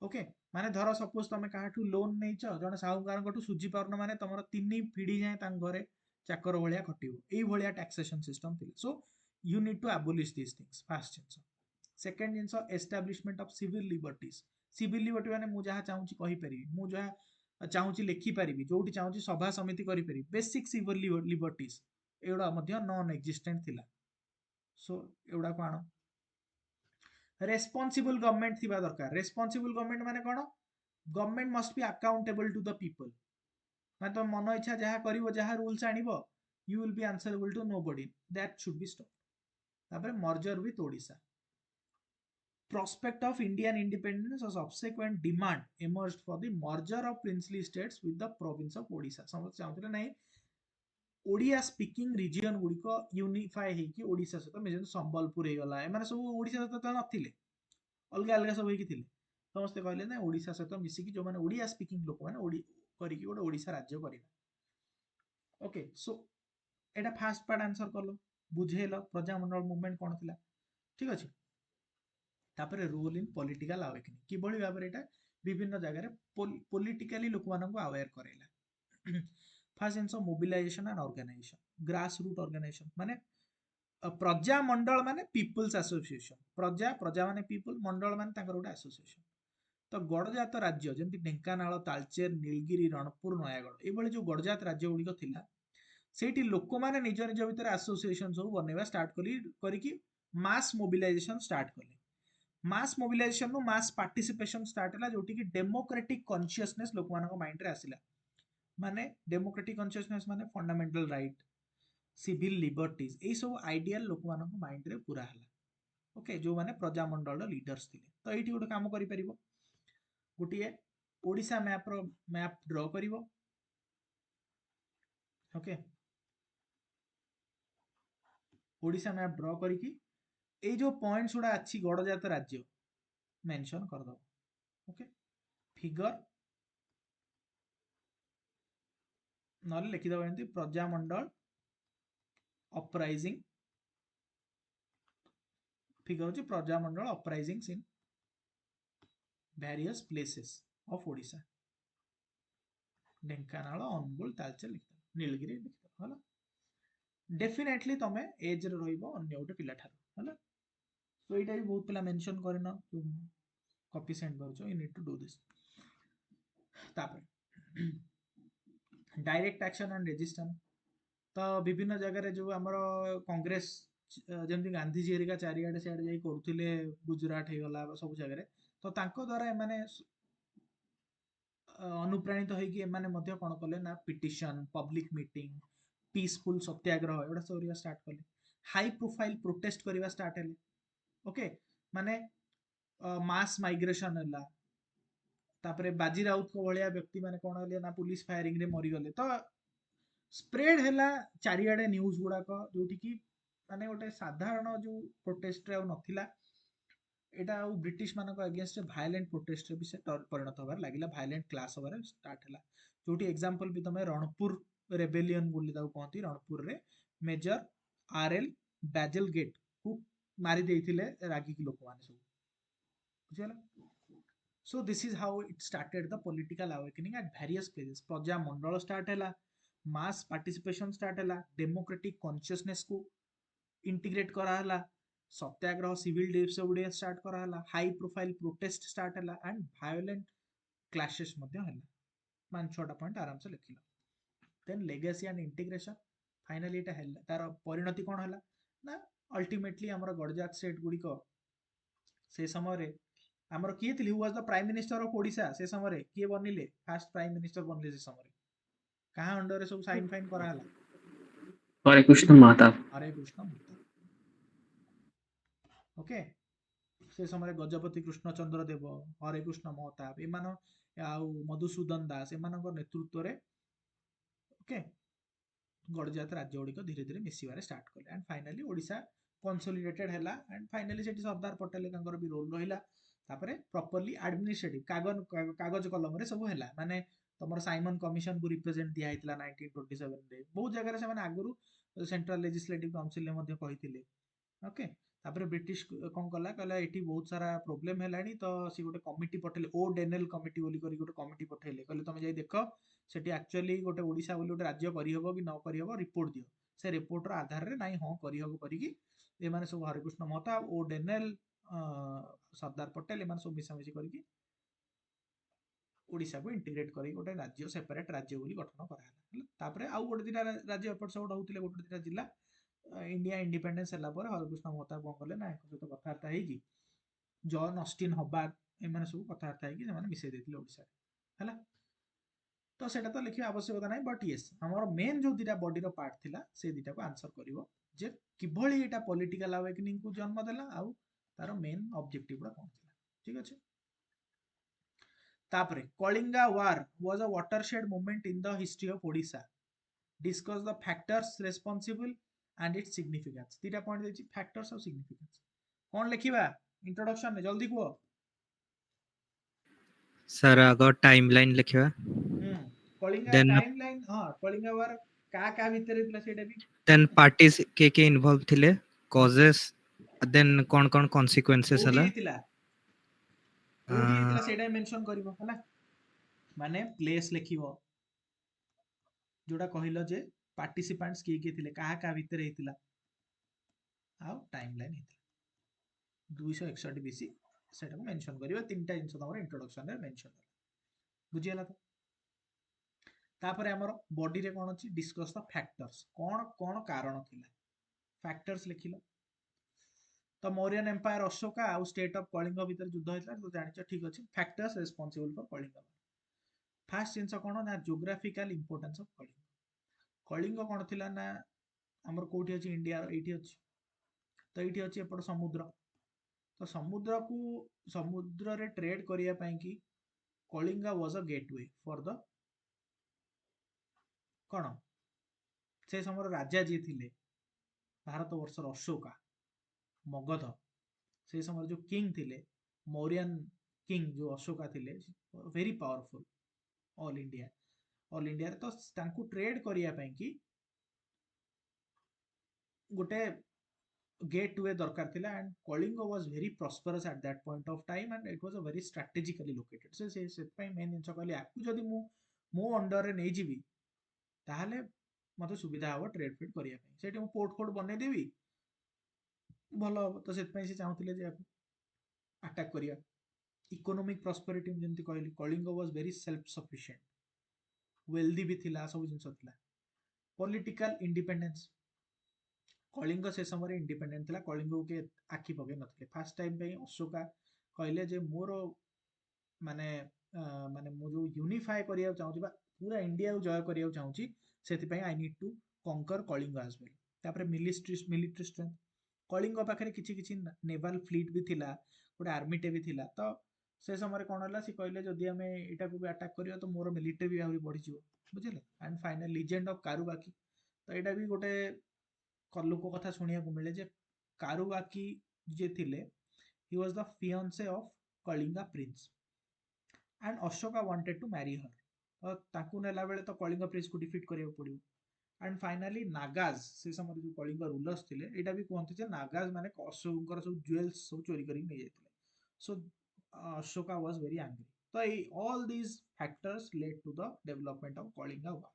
okay माने धर सपोज तमे काहाठू लोन नेइछ जण साहुकारंकठू सुझी पारन माने तमरो तिनी पीढ़ी जाय तांग घरे चाकर भलिया खटिबो एई भलिया टैक्सेशन सिस्टम थिला so you need to abolish this things first जिंस सेकंड जिंस एस्टैब्लिशमेंट ऑफ सिविल लिबर्टी माने मु जहा चाहूची कहि परिबी मु जहा चाहूची लिखि परिबी जोटी चाहूची सभा समिति करि परिबी बेसिक सिविल लिबर्टीज एउडा मध्य नॉन एक्जिस्टेंट थिला सो एउडा को आनो रेस्पॉन्सिबल गवर्नमेंट थिबा दरकार रेस्पॉन्सिबल गवर्नमेंट माने कोन government must be accountable to the people माने तो मन इच्छा जहा करिवो जहा रूल्स आनिबो you will be answerable to nobody that should be stop तापर merger with Odisha prospect of Indian independence or subsequent demand emerged for the merger of princely states with the province of Odisha समझ चाहते नहीं Odia speaking region गुडी को unify हे कि ओडिशा सहित मेजन संबलपुर हे गला ए माने सब ओडिशा सहित त नथिले अलग अलग सब हेकि थिले समस्ते कहले ना ओडिशा सहित मिसी कि जो माने ओडिया स्पीकिंग लोक माने ओडी करी कि गोटे ओडिशा राज्य करिना ओके सो एटा फास्ट पार्ट आंसर करलो बुझेलो प्रजामंडल मूवमेंट कोन थिला ठीक अछि तापरे रोल इन पॉलिटिकल अवेकनिंग किबळी भाबरे एटा विभिन्न जगह रे पॉलिटिकली लोक मानन को अवेयर करेला फर्स्ट जिंस mobilisation and organisation grass root organisation माने प्रजा मंडल माने पीपल्स एसोसिएशन प्रजा प्रजा माने पीपल मंडल माने तांकर गोटे एसोसिएशन तो गडजात राज्य जेमति ढेंकानाल तालचेर नीलगिरी रणपुर नयागढ़ एभली जो गडजात राज्य गुड़िक थिला सेठी लोक माने निज निज भितर एसोसिएशन सब बनेवा स्टार्ट करी मास मोबिलाइजेशन स्टार्ट कले मास मोबिलाइजेशन नु मास पार्टिसिपेशन स्टार्ट हला जोटी कि डेमोक्रेटिक कॉन्शियसनेस लोक मानक माइंड रे आसिला माने डेमोक्रेटिक कॉन्शियसनेस माने फंडामेंटल राइट सिविल लिबर्टीज ए सब आइडियल लोक मानक माइंड रे पूरा हला ओके जो माने प्रजामंडल लीडर्स थिले तो एठी गोटे काम करि परिबो गोटिए ओडिशा मैप ड्रॉ करिवो ओके ओडिशा मैप ड्र करिकी ए जो पॉइंट्स गुड़ा अच्छी गड़जात राज्य मेंशन कर दो। ओके फिगर न लिखिदेव एमती प्रजामंडल अपराइजिंग फिगर होची Prajamandal uprising in various places of Odisha Dhenkanal Anugul Talcher लिखिदेव नीलगिरी लिखिदेव हला डेफिनेटली तमे एज रे रहइबो अन्य गोटे पिला ठार हला सो एटा भी बहुत पिला मेंशन करना कॉपी सेंड करछो you need to do this तापर डायरेक्ट एक्शन एंड रेजिस्टेंस तो विभिन्न जगह जो आमर कांग्रेस जमी गांधीजी हरिका चारिआडे सियाडे जाई करुथिले गुजरात हो गला सब जगह तो तांको द्वारा एमाने अनुप्राणित होइकी एमाने मध्य कोन कले ना पिटिशन पब्लिक मीटिंग पीसफुल सत्याग्रह एडा सब स्टार्ट कले हाई प्रोफाइल प्रोटेस्ट करवा स्टार्ट हेले ओके माने मास माइग्रेशन है तापरे बाजी राउत को भलिया व्यक्ति माने कोन हेले ना पुलिस फायरिंग रे मरी गले तो स्प्रेड है चारिआडे न्यूज गुड़ाक जोटि कि माने गोटे साधारण जो प्रोटेस्ट रे नथिला एटा ब्रिटिश मानक अगेंस्ट भायलेंट प्रोटेस्ट भी से परिणत होबार लागिला भायलेंट क्लास होबार स्टार्ट हैला जोटि एग्जांपल भी तमे रणपुर रेबेलियन बोली ताऊ कहती रणपुर रे मेजर आरएल बैजल गेट को मारी देइथिले रागी की लोक माने सब बुझियला so this is how it started the political awakening at various places Praja Mandal start हैला मास पार्टिसिपेशन स्टार्ट हैला डेमोक्रेटिक कॉन्शियसनेस को इंटीग्रेट करा हैला सत्याग्रह सिविल डिसोबीडियंस स्टार्ट करा हैला हाई प्रोफाइल प्रोटेस्ट स्टार्ट हैला एंड वायोलेंट क्लैशेस मध्ये हैला मान छोटा पॉइंट आराम से लिखिलो then legacy and integration finally एटा हैला तार परिणति कोन हैला ना अल्टीमेटली हमर गडजात स्टेट गुडी को से समय रे हमर किए थिली who was the prime minister of Odisha से समय रे किए बनिले फर्स्ट प्राइम मिनिस्टर बनले से समय रे कहां अंडर रे सब साइन फाइन करा हैला हरे कृष्ण माता हरे कृष्ण महताब ओके से समय गजपति कृष्णचंद्र देव हरे कृष्ण महताब एमान आउ मधुसूदन दास एमान नेतृत्व रे ओके गडजात राज्य गुड़िक धीरे धीरे मिसबार स्टार्ट कले एंड फाइनाली ओडिशा कंसोलिडेटेड हैला एंड फाइनाली सेठी सरदार पटेल तांकर भी रोल रहिला तापरे प्रॉपर्ली एडमिनिस्ट्रेटिव कागज कलम रे सब हैला माने तमर साइमन कमिशन को रिप्रेजेंट दिया हैतला 1927 रे बहुत जगह रे से माने आगुरु सेंट्रल लेजिस्लेटिव काउंसिल ले मध्ये कहिथिले ओके तापरे ब्रिटिश कोन कला कला एठी बहुत सारा प्रॉब्लम हेलानी तो सी गोटे कमिटी पठेले ओ डेनल कमिटी बोली करी गोटे कमिटी पठेले कहले तमे जाई देखो सेठी एक्चुअली गोटे ओडिशा बोली गोटे राज्य करी हबो कि न करी हबो रिपोर्ट दियो से रिपोर्ट रो आधार रे नाही हां करी हबो करी कि ए माने सब हरिकृष्ण महता ओ डेनल सरदार पटेल ए माने सब मिसामिसी करी कि ओडिशा को इंटीग्रेट करी गोटे राज्य सेपरेट राज्य बोली गठन करा हला तापरे आउ गोटे दिना राज्य एपट सब होतिले गोटे दिना जिल्ला इंडिया इंडिपेंडेंस है हरकृष्ण महताब कौन कले ना सहित कथबार्ता होगी जॉन ऑस्टिन हबार्ड एम सब कथबार्ता होगी मिसई देते ओडिशा है तो सेटा तो लिखा आवश्यकता ना बट येस आमर मेन जो दीटा बॉडी पार्ट थिला से दीटा को आंसर करिवो जे किभली एटा पॉलिटिकल अवेकनिंग को जन्म देला आउ तार मेन ऑब्जेक्टिव गुडा कोन थिला ठीक अछि तापरे Kalinga war was a watershed moment in the history of Odisha discuss the factors responsible and its significance तीटा पॉइंट देछि factors और significance कौन लिखिबा इंट्रोडक्शन में जल्दी को सर आगो टाइमलाइन लिखिबा कलिंगा देन टाइमलाइन हां कलिंगा वार का भीतर थिला सेटा भी देन पार्टीज के इन्वॉल्व थिले कॉजेस देन कोन कोन कॉन्सिक्वेंसेस कोठी हला हेतिला कोठी हेतिला सेटा मेंशन करबो हला माने प्लेस लिखिबो जोडा कहिलो जे पार्टिसिपेंट्स के थिले का भीतर हेतिला आ टाइमलाइन हेतिला 261 बीसी सेटा को मेंशन करियो तीनटा जिंस तमर इंट्रोडक्शन रे मेंशन बुझियला तो तापरे हमर बॉडी रे कोन अछि डिस्कस द फैक्टर्स कोन कोन कारण थिला फैक्टर्स लिखिलो तो मौर्यन एम्पायर अशोका आ स्टेट ऑफ कलिंग भीतर युद्ध होइतला तो जानिछ ठीक अछि factors responsible for Kalinga first things कोन ना geographical importance of Kalinga Kalinga कोन थिला ना हमर कोठी अछि इंडिया एठी अछि तो एठी अछि एपट समुद्र तो समुद्र को समुद्र रे ट्रेड करिया पई कि Kalinga was a gateway for the cone से समर राजा जी थिले भारत वर्षर अशोका मगध से समय जो किंग थिले मौर्यन किंग जो अशोका थिले वेरी पावरफुल ऑल इंडिया तो तांकु ट्रेड करिया ପାଇଁ कि गोटे गेट वे दरकार थिला and Kalinga was very prosperous at that point of time and it was a very strategically located से पई मेन जिंस कहली आकु जदी मो अंडर रे नै जीवी ताहले मते सुविधा हबो ट्रेड फिट करिया ପାଇଁ सेठी मो पोर्ट फोर्ट बनै देबी भलो हबो तो सेत पई से चाहुथिले जे अटैक करिया इकोनॉमिक प्रॉस्पेरिटी जेंति कहली Kalinga was very self sufficient wealthy भी थिला सब जिंस थिला पॉलिटिकल इंडिपेंडेंस कलिंग से समय इंडिपेंडेंट थिला कलिंग के आखि पके नथिले फर्स्ट टाइम पे अशोका कहले जे मोर माने माने मो जो यूनिफाई करिया चाहूची बा पूरा इंडिया को जय करिया चाहूची सेति पई आई नीड टू कंकर कलिंग एज वेल तापर मिलिटरी स्ट्रेंथ कलिंग पाखरे किछि किछि नेवल फ्लीट भी थिला गोटे आर्मी टे भी थिला तो से समय कौन है सी कहले जदि आम यहाँ को भी अटाक करिया तो मोर मिलिटरी भी आहरी बढ़ी बुझे एंड फाइनल लीजेंड ऑफ कारुबाकी तो यहाँ भी गोटे लोक कथा शुणा मिले जे कारुबाकी जे थिले he was the fiancee of Kalinga prince and Ashoka wanted to marry her तो ताकू नेला बेले तो कलिंग प्रिंस को डिफीट करिया पड़ियो एंड फाइनली नागाज से समय जो कलिंग रूलर्स थिले एटा भी कहते जे नागाज माने अशोकर सब ज्वेल्स सब चोरी करी नै जायतिले सो Ashoka was very angry. So all these factors led to the development of Kalinga war.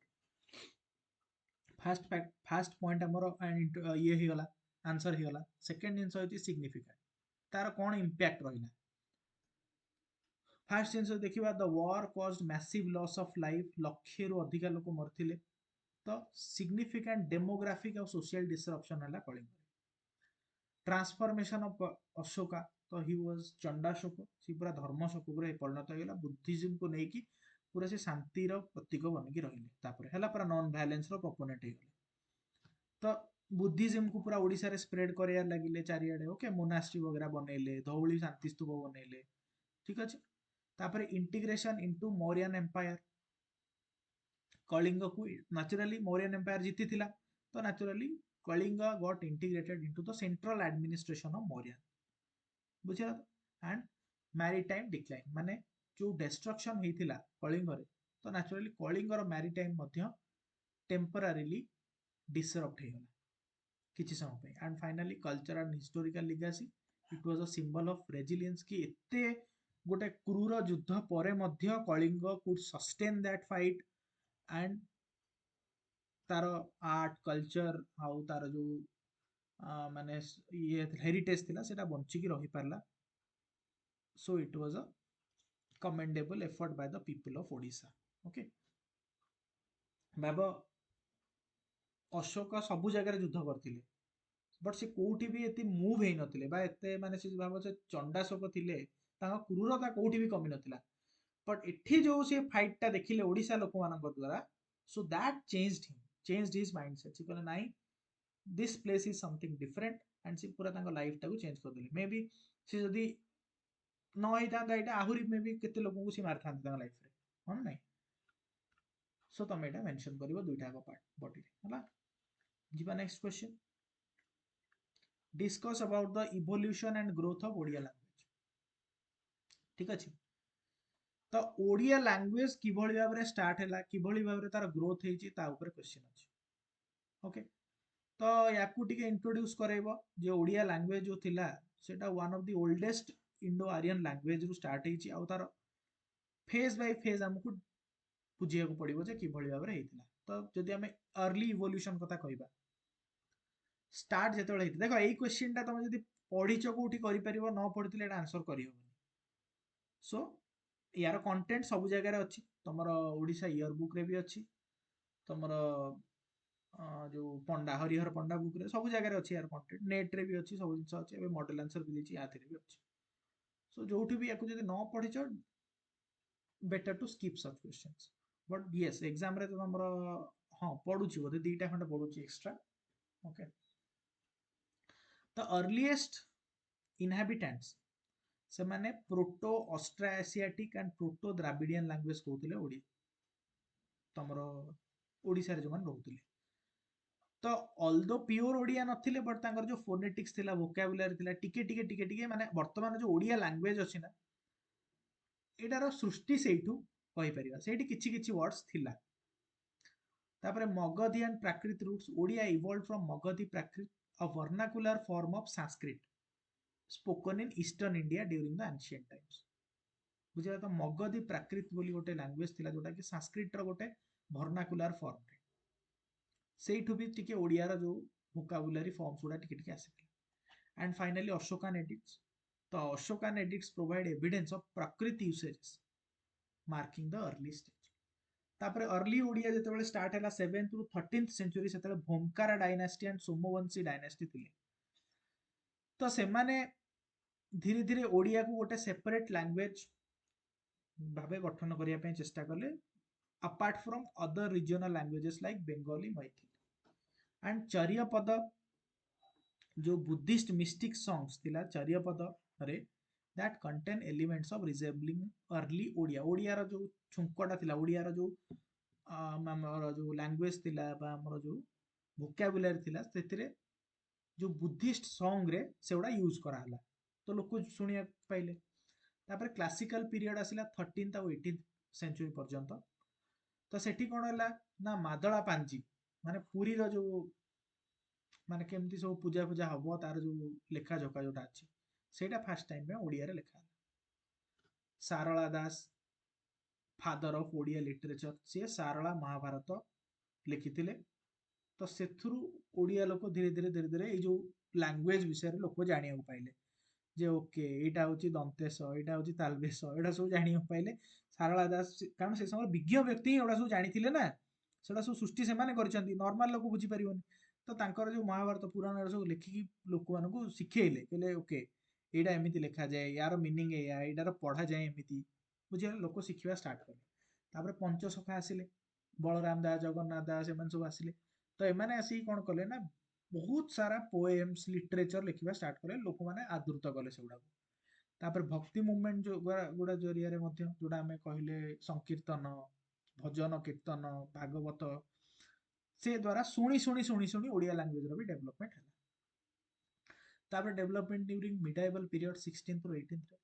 First point हमरो ये ही गला आंसर ही गला सेकंड जिंस होती सिग्निफिकेंट तार कौन इंपैक्ट रहिला फर्स्ट जिंस देखिबा the war caused massive loss of life लक्ष रु अधिक लोक मरथिले तो सिग्निफिकेंट डेमोग्राफिक और सोशल डिसरप्शन हला कलिंग ट्रांसफॉर्मेशन ऑफ अशोका तो ही वाज चंडाशोक सी पूरा धर्मशोक पूरा परिणत होगा बुद्धिज्म को लेकिन पूरा से शांतिर प्रतीक बनिकी रहिले तापर हैला पूरा नॉन वायलेंस रो प्रोपोनेंट होगले तो बुद्धिज्म को पूरा ओडिसा रे स्प्रेड करिया लागिले चारियाडे ओके मोनास्ट्री वगैरह बनेले धौली शांति स्तूप बनेले ठीक अछि तापर integration into Mauryan empire Kalinga को नेचुरली मौर्यन एम्पायर जीती थिला तो naturally Kalinga got integrated into the central administration of Mauryan बुझे एंड मैरीटाइम डिक्लाइन माने जो डिस्ट्रक्शन होइथिला कलिंग रे तो नेचुरली कलिंग रो मैरीटाइम मध्य टेम्पररीली डिसरप्ट हो गला किछि समय पे and finally culture and historical legacy it was a symbol of resilience कि एते गोटे क्रूर युद्ध परे मध्य Kalinga could sustain that fight and तार आर्ट कल्चर आउ तार जो माने ये हेरिटेज थिला सेटा बंचिकी रही पारला so it was a commendable effort by the people of Odisha okay बाबा अशोक सबु जगह युद्ध करथिले बट से कोठी भी एति मूव हे नथिले बा एते माने से भाबो से चंडाशोक थिले ताका क्रूरता कोठी भी कमी नथिला बट एठी जो से फाइट टा देखिले ओडिसा लोक मानक द्वारा so that changed his mindset से कहले नाही this place is something different and से पूरा ताका लाइफ टा को चेंज कर देले मे बी से जदी न होता ये आहरी मे भी केते लोक सी मार था लाइफ रे हाँ ना सो तुम यहाँ मेंशन कर दुईटा पार्ट बॉडी है जीवा next question discuss about the evolution and growth of Odia language ठीक अच्छे तो ओडिया लैंग्वेज किभली भाव में स्टार्ट है किभली भाव में तार ग्रोथ होती क्वेश्चन अच्छे ओके तो या इंट्रोड्यूस करैबो जे ओडिया लैंग्वेज जो थिला सेटा one of the oldest Indo Aryan language रु स्टार्ट होती आउ तार फेज बाय फेज हमको बुझिया को पड़िबो जे किभली भाव में हेतिला तो जदि हमें अर्ली इवोल्यूशन कथा कहबा स्टार्ट जेतेबेले हेति देखो एई क्वेश्चन टा तुम जदि पढिचो कोठी करि परिबो न पढिथिले एटा आंसर करि होबो सो यार कंटेंट सब जगह रे अछि तमरो ओडिसा ईयर बुक रे भी अछि तमरो जो पंडा हरिहर पंडा बुक रे सब जगह रे अछि यार कंटेंट नेट रे भी अछि सब जिंस अछि एबे मॉडल आंसर भी देछि या थेरे भी अछि सो जोठी भी याकू जदि न पढिचो better to skip such questions but yes exam रे तो हमरो हां पढुची बोधे दीटा खंड पढुची extra okay the earliest inhabitants से माने proto Austroasiatic and proto Dravidian language कहउतिले ओडी तमरो ओडिसा रे जमन रहउतिले तो अल्दो प्योर ओडिया नथिले बट तांकर जो फोनेटिक्स थिला वोकाबुलरी थिला टिके माने वर्तमान जो ओडिया लैंग्वेज अछि ना एटार सृष्टि सेठू कहि परिबा सेठी किछि वर्ड्स थिला तापरे Magadhi and Prakrit roots Odia evolve from Magadhi Prakrit a vernacular form of Sanskrit spoken in eastern India during the ancient times बुझा तो मगधी प्राकृत बोली गोटे लैंग्वेज थिला जोटा कि संस्कृत रो गोटे वर्नाकुलर फॉर्म रे सेठू भी टिके ओडिया रो जो वोकाबुलरी फॉर्म्स गुडा टिके आसिथिला एंड फाइनली अशोकन एडिक्ट्स तो Ashokan edicts provide evidence of Prakrit usages marking the early stage तापरे अर्ली ओडिया जेतेबेले स्टार्ट हैला 7th रु 13th सेंचुरी सेतेबेले Bhaumakara dynasty and Somavamshi dynasty थिले तो से माने धीरे धीरे ओडिया को गोटे सेपरेट लैंग्वेज भाबे गठन करिया पे चेष्टा कले apart from other regional languages like Bengali Maithili and Charyapada जो बुद्धिस्ट मिस्टिक सॉन्ग्स थिला चर्यपद रे that contain elements of resembling early Odia Odia रो जो छुंकटा थिला ओडिया रो जो हमर जो लैंग्वेज थिला बा हमर जो वोकैबुलरी थिला सेतिरे जो बुद्धिस्ट सॉन्ग रे सेउडा यूज करा हला तो लोक सुनिया पाइले तापर क्लासिकल पीरियड आसिला 13th और 18th सेंचुरी पर्यंत तो सेठी कोन हला ना मादळा पांजी माने पुरी रो जो माने केमती सब पूजा पूजा हबो तार जो लेखा जोखा जोटा अछि सेटा फर्स्ट टाइम में ओडिया रे लेखा सारला दास फादर ऑफ ओडिया लिटरेचर से सारला महाभारत लिखिथिले तो सेथुरु ओडिया लोक धीरे धीरे ए जो लैंग्वेज विषय रे लोक जानिया पाइले जे ओके एटा होची दंतेश एटा होची तालबेश एटा सब जानिया पाइले सारला दास कारण से समय विज्ञ व्यक्ति एटा सब जानिथिले ना सेटा सब सृष्टि से माने करचंती नॉर्मल लोक बुझी परिबोनी तो तांकर जो महाभारत पुराण सब लिखिकी लोक मानकु सिखेइले कहले ओके एटा एमिति लिखा जाए यार मीनिंग एया एटार पढ़ा जाए एमिति बुझिया लोक शिखिबा स्टार्ट कले तापर पंचसखा आसिले बलराम दास जगन्नाथ दास एमन सब आसिले तो एमाने आसी कोन कले ना बहुत सारा पोएम्स लिटरेचर लिखिबा स्टार्ट कले लोक माने आदृत कले सेगुडा तापर भक्ति मूवमेंट जो गुडा जरिया रे मध्य जोडा हमें कहले संकीर्तन भजन कीर्तन भागवत से द्वारा शुणी ओडिया लैंग्वेज रो भी डेवलपमेंट है तापर development during medieval period 16th रु 18th रे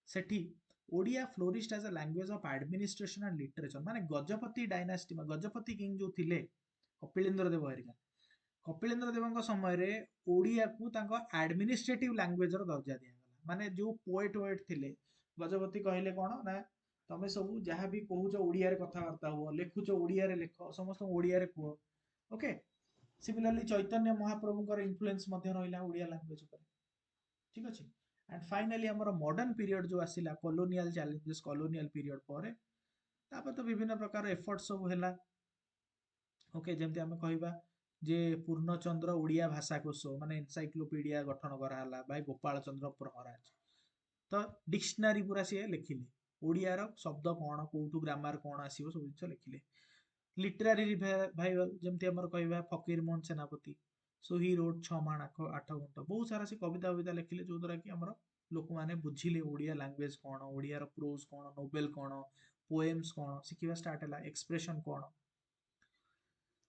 सेठी Odia flourished as a language of administration and literature माने गजपति डायनास्टी में गजपति किंग जो थिले कपिलेंद्र देव हरिका कपिलेंद्र देव समय रे ओडिया को तांको एडमिनिस्ट्रेटिव लैंग्वेज रो दर्जा दिया गला माने जो पोएट वेट थिले गजपति कहले कोन ना तमे सब जहाँ भी कहूच ओडिया रे कथबार्ता हो लिखुच ओडिया रे लिख समस्त ओडिया रे कह ओके सिमिलरली चैतन्य महाप्रभुଙ୍କର इन्फ्लुएंस मध्य रहिला ओडिया लैंग्वेज ऊपर ठीक अछि एंड फाइनली हमर मॉडर्न पीरियड जो आसिला कॉलोनियल चैलेंजेस कॉलोनियल पीरियड पर तापर तो विभिन्न प्रकार एफर्ट सब हैला ओके जेमति हम कहबा जे पूर्णचंद्र ओडिया भाषा कोश माने एनसाइक्लोपीडिया गठन करा हला भाई गोपाल चंद्र प्रहराज तो डिक्शनरी पूरा से लिखिले ओडिया रो शब्द कोन कोठू ग्रामर कोन आसीबो सब जिंस लिखिले लिटरेरी रिवाइवल जेमति हमर कहबा फकीर मोहन सेनापति सो ही रोड 6 माण 8 घंटा बहुत सारा से कविता कविता लिखिले जो द्वारा कि हमर लोक माने बुझिले ओडिया लैंग्वेज कोन ओडिया रो प्रोज कोन नोवेल कोन पोएम्स कोन सिखिबा स्टार्ट हला एक्सप्रेशन कोन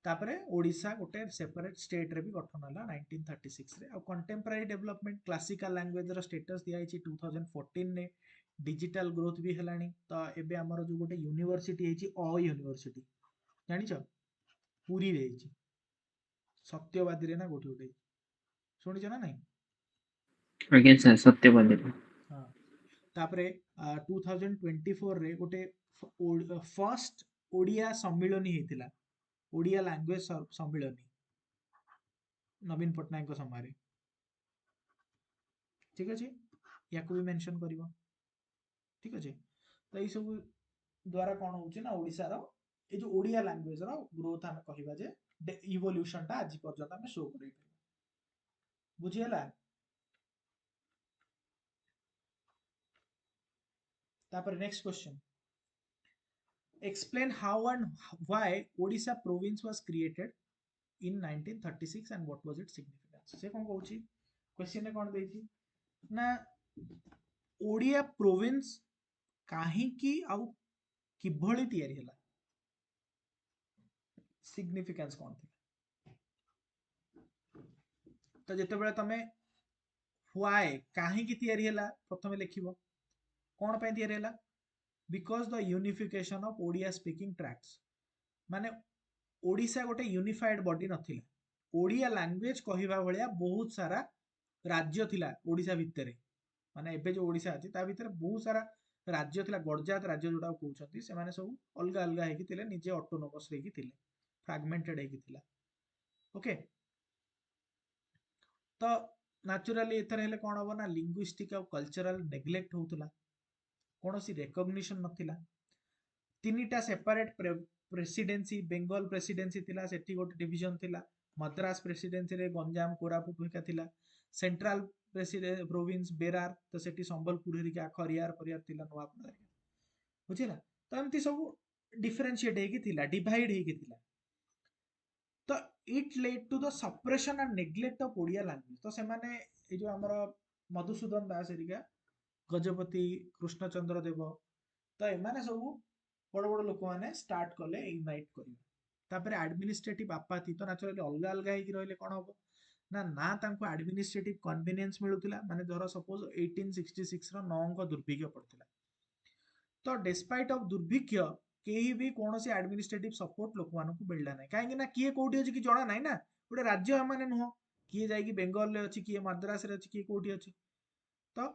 तापरे ओडिशा गोटे सेपरेट स्टेट रे भी गठन हला 1936 रे आ कंटेम्पररी डेवलपमेंट क्लासिकल लैंग्वेज रो स्टेटस दिया हिची 2014 ने डिजिटल ग्रोथ भी हेलानी तो एबे हमर जो गोटे यूनिवर्सिटी हिची अ यूनिवर्सिटी जानिछ पुरी रे हिची सत्यवादी रे ना गोटे गोटे सुनिछ ना नहीं आज्ञा सर सत्यवादी हां तापरे 2024 रे गोटे फर्स्ट ओडिया सम्मिलनी हेतिला ओडिया लैंग्वेज सम्मिलनी नवीन पटनायक समय रे ठीक अछि या को भी मेंशन करिवो ठीक अछि तो ई सब द्वारा कोन होउची ना ओडिसा रो ए जो ओडिया लैंग्वेज रो ग्रोथ हम कहिबा जे इवोल्यूशन ता आज पर्यंत हम शो करै बुझियला तापर next question explain how and why Odisha province was created in 1936 and what was its significance से कोन कहूची क्वेश्चन ने कोन देछि ना ओडिया प्रोविंस काहे की आउ किभଳି तयारी हला सिग्निफिकेंस कोन थी तो जेतेबेले तमे व्हाई काहेकि तैयारी हैला प्रथमे लिखिबो कोन पय तैयारी हैला because the unification of Odia speaking tracts माने ओडिशा गोटे यूनिफाइड बॉडी नथिला ओडिया लैंग्वेज कहिबा भलिया बहुत सारा राज्य थिला ओडिशा भितरे माने एबे जो ओडिशा अछि ता भितरे बहुत सारा राज्य थिला गडजात राज्य जोडा कहउछंती से माने सब अलगा अलगा हेकि थिले निजे ऑटोनोमस हेकि थिले फ्रैगमेंटेड हेकि थिला ओके तो न्याचुराली एथर हेले कोन हबो ना लिंग्विस्टिक और कल्चरल नेग्लेक्ट होउतला कोनोसी रिकॉग्निशन नथिला तीनिटा सेपरेट प्रेसिडेंसी बेंगल प्रेसिडेंसी थिला सेठी गोटे डिवीजन थिला मद्रास प्रेसिडेंसी रे गंजाम कोरापुट हेका थिला सेंट्रल प्रोविंस बेरार तो सेठी संबलपुर हेरिका खरियार परियार थिला नवापड़ा बुझिला तो एमती सब डिफरेंशिएट हेकी थिला डिवाइड हेकी थिला तो it led to the suppression and neglect of Odia language तो से माने ए जो हमर मधुसूदन दास हेरिका गजपति कृष्णचंद्र देव तो एमाने सब बड़ बड़ लोक माने स्टार्ट कले यूनाइट करिवे तापर एडमिनिस्ट्रेटिव आपाती तो नेचुरली अलगा अलगा हेकी रहले कोन हबो ना ना तांको एडमिनिस्ट्रेटिव कन्वीनियंस मिलुतिला माने धर सपोज 1866 रो 9 अंक दुर्भिक्ष पड़तिला तो डिस्पाइट ऑफ दुर्भिक्ष केही भी कोनोसी एडमिनिस्ट्रेटिव सपोर्ट लोक मानकु मिलला नै काहे कि ना किए कोठी अछि कि जणा नै ना गोटे राज्य माने नुह किए जाई कि बेंगल रे अछि किए मद्रास रे अछि किए कोठी अछि तो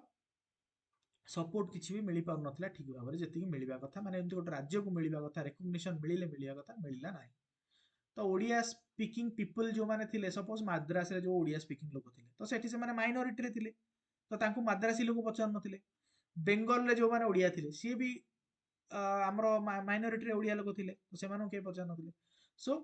सपोर्ट किछि भी मिली पार नथिला ठीक भाबरे जेतिकी मिलिबा कथा माने एमति गोटे राज्य को मिलिबा कथा रिकॉग्निशन मिलिले मिलिबा कथा मिलला नै तो ओडिया स्पीकिंग पीपल जो माने थिले सपोज मद्रास रे जो ओडिया स्पीकिंग लोक थिले तो सेठी से माने माइनॉरिटी रे थिले तो तांकु मद्रासी लोक पचार नथिले बेंगल रे जो माने ओडिया थिले सी भी हमरो माइनॉरिटी रे ओडिया लोक थिले तो से मानु के पचार नथिले so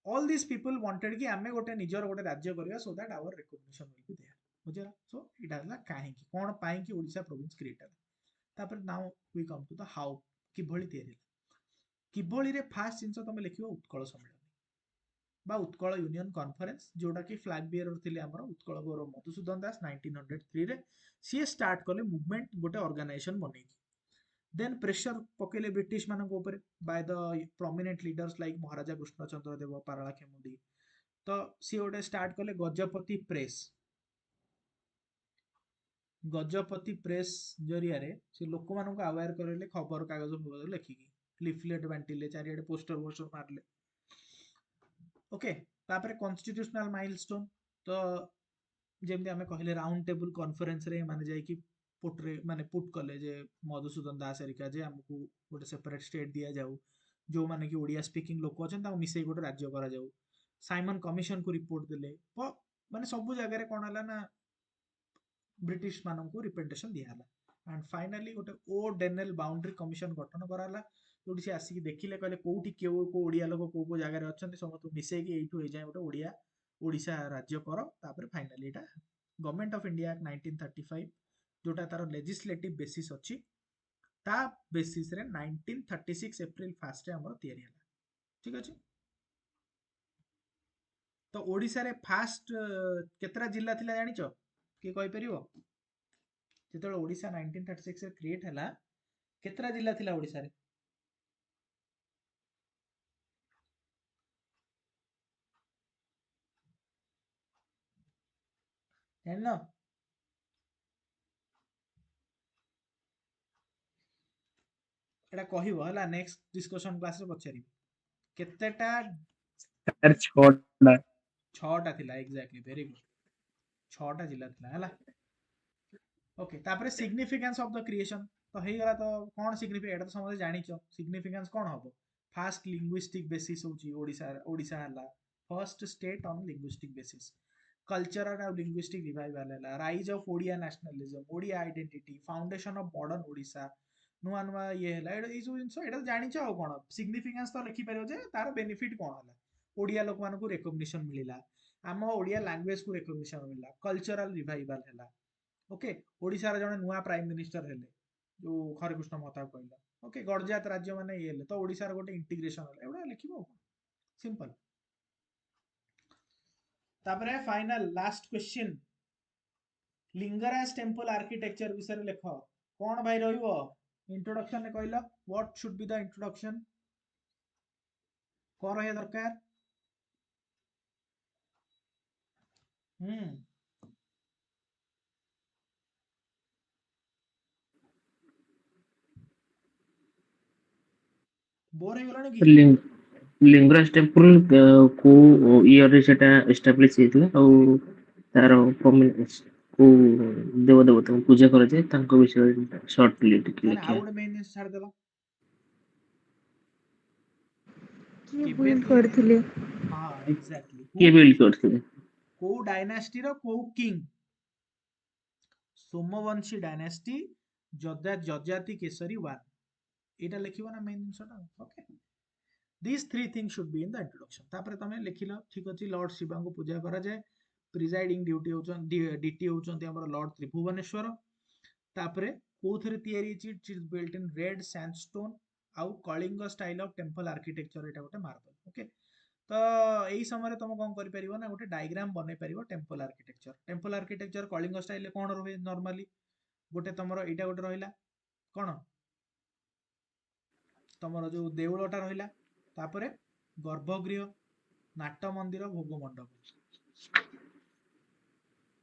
all this people wanted कि आमे गोटे निजर गोटे राज्य करिया so that our recognition will be there बुझला सो इटा हला काहे कि कोन पाई कि ओडिशा प्रोविंस क्रिएट हला तापर now we come to the how कि भली तयारी किभली रे फास्ट जिंस तमे लिखिबो उत्कल सम्मेलन बा उत्कल यूनियन कॉन्फ्रेंस जोटा कि फ्लैग बियरर थिले हमर उत्कल गौरव मधुसूदन दास 1903 रे सी स्टार्ट कले मूवमेंट गोटे ऑर्गेनाइजेशन बनेकी देन प्रेशर पकेले ब्रिटिश मानक ऊपर by the prominent leaders like Maharaja Krishnachandra Deb Parla Khemundi तो सी गोटे स्टार्ट कले गजपति प्रेस जरिया रे से लोक मानक अवेयर करले खबर कागज लिखिकी लिफलेट बांटिले चारियाडे पोस्टर मारले ओके तापर कॉन्स्टिट्यूशनल माइलस्टोन तो जेमती आमे कहले राउंड टेबल कॉन्फ्रेंस रे माने जाई कि पुटरे माने पुट कले जे मधुसूदन दास एरिका जे हमकु गोटे सेपरेट स्टेट दिया जाऊ जो माने कि ओडिया स्पीकिंग लोक अछन ता मिसई गोटे राज्य करा जाऊ साइमन कमिशन को रिपोर्ट देले माने सब जगह रे कोन हला ना ब्रिटिश मानकु रिप्रेजेंटेशन दिया हला एंड फाइनली गोटे ओ डेनल बाउंड्री कमिशन गठन कराला जोटी से आसी देखिले कहले कोउठी केउ को ओडिया लोक को जगह रे अछन समस्त मिसई कि एठु हे जाय गोटे ओडिया ओडिशा राज्य करो तापर finally Etah government of India act 1935 जोटा तार लेजिस्लेटिव बेसिस अछि ता बेसिस रे 1936 अप्रैल 1 रे हमर तयारी हला ठीक अछि तो ओडिशा रे फास्ट केतरा जिल्ला थिला जानि छ के कहि परिबो जेतले ओडिशा 1936 रे क्रिएट हला केतरा जिल्ला थिला ओडिशा रे जानिन एटा कहिबो हला नेक्स्ट डिस्कशन क्लास रे पछारी केतेटा सर छोटा 6टा थिला एग्जैक्टली वेरी गुड 6टा जिल्ला थिला हला ओके तापर सिग्निफिकेंस ऑफ द क्रिएशन तो हे गला तो कोन सिग्निफिकेट एटा तो समझ जानि छ सिग्निफिकेंस कोन हबो फास्ट लिंग्विस्टिक बेसिस होची ओडिशा हला first state on linguistic basis cultural और लिंग्विस्टिक रिवाइवल हला rise of Odia nationalism Odia identity foundation of modern Odisha नुआ नुआ ये हला ए सब जिंस एटा जानि छ कोन सिग्निफिकेंस तो लिखि परियो जे तार बेनिफिट कोन हला ओडिया लोक मानकु रिकॉग्निशन मिलिला आम ओडिया लैंग्वेज को रिकॉग्निशन मिलिला कल्चरल रिवाइवल हला ओके ओडिशा रे जने नुआ प्राइम मिनिस्टर हेले जो हरिकृष्ण महताब कहला ओके गडजात राज्य माने ये तो ओडिशा रे गोटे इंटीग्रेशन हला एवडा लिखिबो सिंपल तापरे final last question Lingaraj temple architecture विषय लेख कौन भाई रहिबो इंट्रोडक्शन ने कहला what should be the introduction कौन रहे दरकार ବୋର ହେଇଗଲାଣି କି? ଲିଙ୍ଗରାଜ ଟେମ୍ପଲ କୋଉ ଇୟର ରେ ସେଟା ଏଷ୍ଟାବ୍ଲିଶ ହେଇଥିଲା ଆଉ ତାର କୋଉ ଦେବ ଦେବତାଙ୍କୁ ପୂଜା କରାଯାଏ ତାଙ୍କ ବିଷୟରେ ସର୍ଟଲି ଟିକେ ତାହେଲେ ଆଉ ଲେଖିବା। ଗୋଟେ ମେନ୍ ଜିନିଷ ଛାଡ଼ିଦେଲ। କିଏ କେବେ ବିଲ୍ଡ ତିଆରି ହେଇଥିଲା? କରିଥିଲେ? ହଁ ଏକ୍ସାକ୍ଟଲି। କିଏ ବିଲ୍ଡ କରିଥିଲେ? କୋଉ ଡାଇନାଷ୍ଟିର କୋଉ କିଙ୍ଗ? ସୋମବଂଶୀ ଡାଇନାଷ୍ଟି, ଯଜାତି କେଶରୀ 1। ଏଇଟା ଲେଖିବ ନା ମେନ୍ ଜିନିଷଟା। Okay, this 3 things should be in the introduction. तापर तमे लिखिलो ठीक अछि, लॉर्ड शिवा को पूजा करा जाए, प्रिजाइडिंग ड्यूटी होचन डीटी होचंती हमर लॉर्ड त्रिभुवनेश्वर। तापर कोथरे तयारी छि, it is built in red sandstone आउ Kalinga style of temple architecture, एटा गोटे मार्बल। ओके, तो यही समय तुम कौन कर पारिबो ना, गोटे डायग्राम बनै पारिबो temple architecture. Temple architecture Kalinga style कोन रहे नॉर्मली, गोटे तुमरो एटा गोटे रहिला कोन तुमरो जो देउलटा रहिला, तापरे गर्भगृह, नाट मंदिर, भोग मंडप।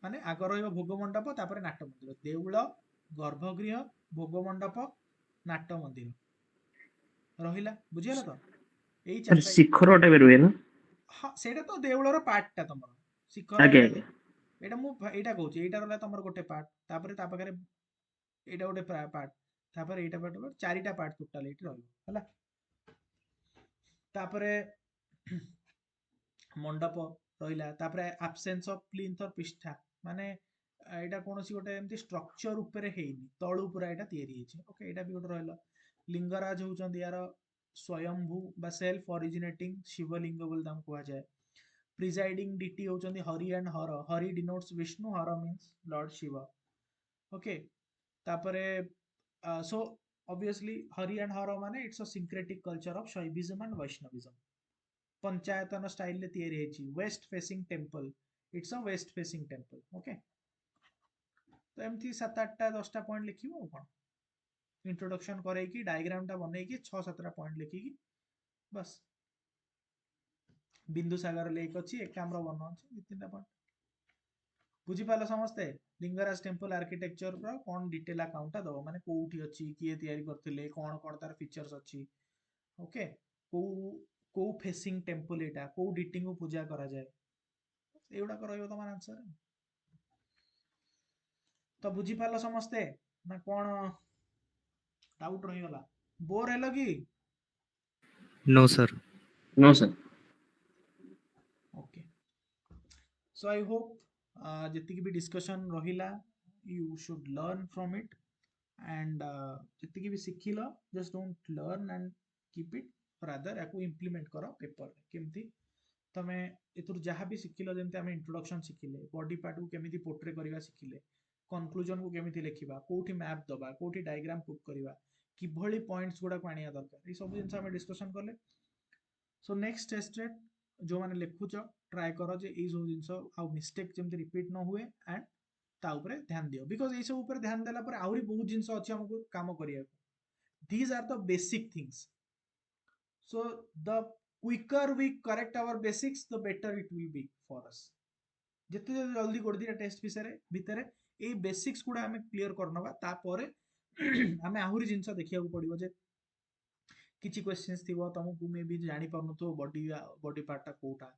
माने आग रहिबो भोग मंडप, तापरे नाट मंदिर, देउल, गर्भगृह, भोग मंडप, नाट मंदिर रहिला। बुझियला तो एई सर चारटा। ଶିଖରଟା ବି ରୁହେ ନା? हाँ सेटा तो देउलर पार्टटा तमर शिखर। ଆଜ୍ଞା ଆଜ୍ଞା। एटा मु एटा कहूची, एटा रहला तमर गोटे पार्ट, तापरे ता पाखरे एटा गोटे पार्ट, तापरे एटा पार्ट, चारिटा पार्ट टोटल एटी रहइबो हला। तापरे मंडप रहिला, तापरे एब्सेंस ऑफ प्लिंथ और पिष्ठा, माने एटा कोनोसी गोटे एमती स्ट्रक्चर ऊपर हेइनी, तळु पूरा एटा तयारी हेछि। ओके, एटा भी गोटे रहला। लिंगराज होउचंदी यार स्वयंभू बा सेल्फ ओरिजिनेटिंग शिवलिंग बोल ताम कुआ जाय। प्रिजाइडिंग डिटी होउचंदी Hari and Hara, Hari denotes Vishnu, Hara means Lord Shiva. Okay, तापरे so obviously Hari and Hara माने it's a syncretic culture of Shaivism and Vaishnavism. Panchayatana style ले तयारी हेछि, west facing temple, it's a west facing temple. Okay, तो एमती 7-8टा 10टा पॉइंट लिखिबो कोन, इंट्रोडक्शन करे कि डायग्राम टा बनै कि 6-7टा पॉइंट लिखि कि बस। बिंदु सागर लेक अछि, एकाम्र वन अछि, 2-3टा पॉइंट बुझी पालो समस्ते। लिंगराज टेंपल आर्किटेक्चर रो कोन डिटेल अकाउंट दबो, माने कोउठी अछि, किए तयारी करथिले, कोन कोन तार फीचर्स अछि। ओके, को को फेसिंग टेंपल एटा, को डिटिंग को पूजा करा जाए, एउडा को रहइबो तमन आंसर। तो बुझी पालो समस्ते ना, कोन डाउट रहि गला, बोर हेलो कि? No, sir. No sir. Okay, so I hope जति भी डिस्कशन रहिला you should learn from it, and जति भी सिखिलो just don't learn and keep it, rather याकू इंप्लीमेंट करो पेपर केमती तमे एतुर जहाँ भी शिखिल, जमी आम इंट्रोडक्शन शिखिले, बॉडी पार्ट को केमी पोर्ट्रे करवा शिखिले, कंक्लूजन को केमी लिखा, कौटी मैप दबा, कौटी डायग्राम पुट करवा, किभली पॉइंट्स गुड़ा आनिया दरकार, ये सब जिन डिस्कशन कले। सो नेक्स्ट टेस्ट रे जो मैंने लिखुच ट्राए कर जे ये सब जिन आउ मिस्टेक जमी रिपीट न हुए, एंड ता उपरे ध्यान दियो, बिकॉज ये सब ऊपर ध्यान देला पर आउरी बहुत जिन अच्छी हमको काम करिया। These are the basic things. So the quicker we correct our basics, the better it will be for us. जिते जल्दी कर दिया टेस्ट विषय भितर ए बेसिक्स गुड़ा हमें क्लियर करनवा, तापरे हमें आहुरी जिंस देखिया पड़ो जे किछि क्वेश्चंस थिबो तुमको मे भी जानि पारनथो बॉडी पार्ट टा कोटा,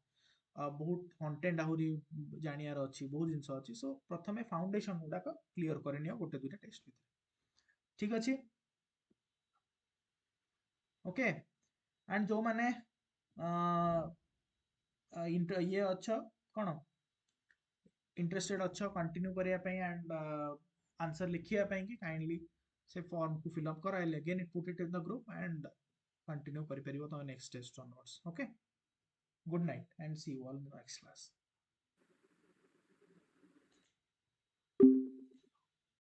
बहुत कंटेंट आहुरी जानियार अछि, बहुत जिंस अछि। सो प्रथमे फाउंडेशन गुड़ा क्लियर करनियो गोटे दुटा टेस्ट भितर, ठीक अछि। ओके, एंड जो माने ये अच्छा कौन इंटरेस्टेड अच्छा कंटिन्यू करिया पई एंड आंसर लिखिया पई कि काइंडली से फॉर्म को फिल अप कर, I again it put it in the group and continue करि परिबो तो next test onwards. Okay, good night and see you all in the next class.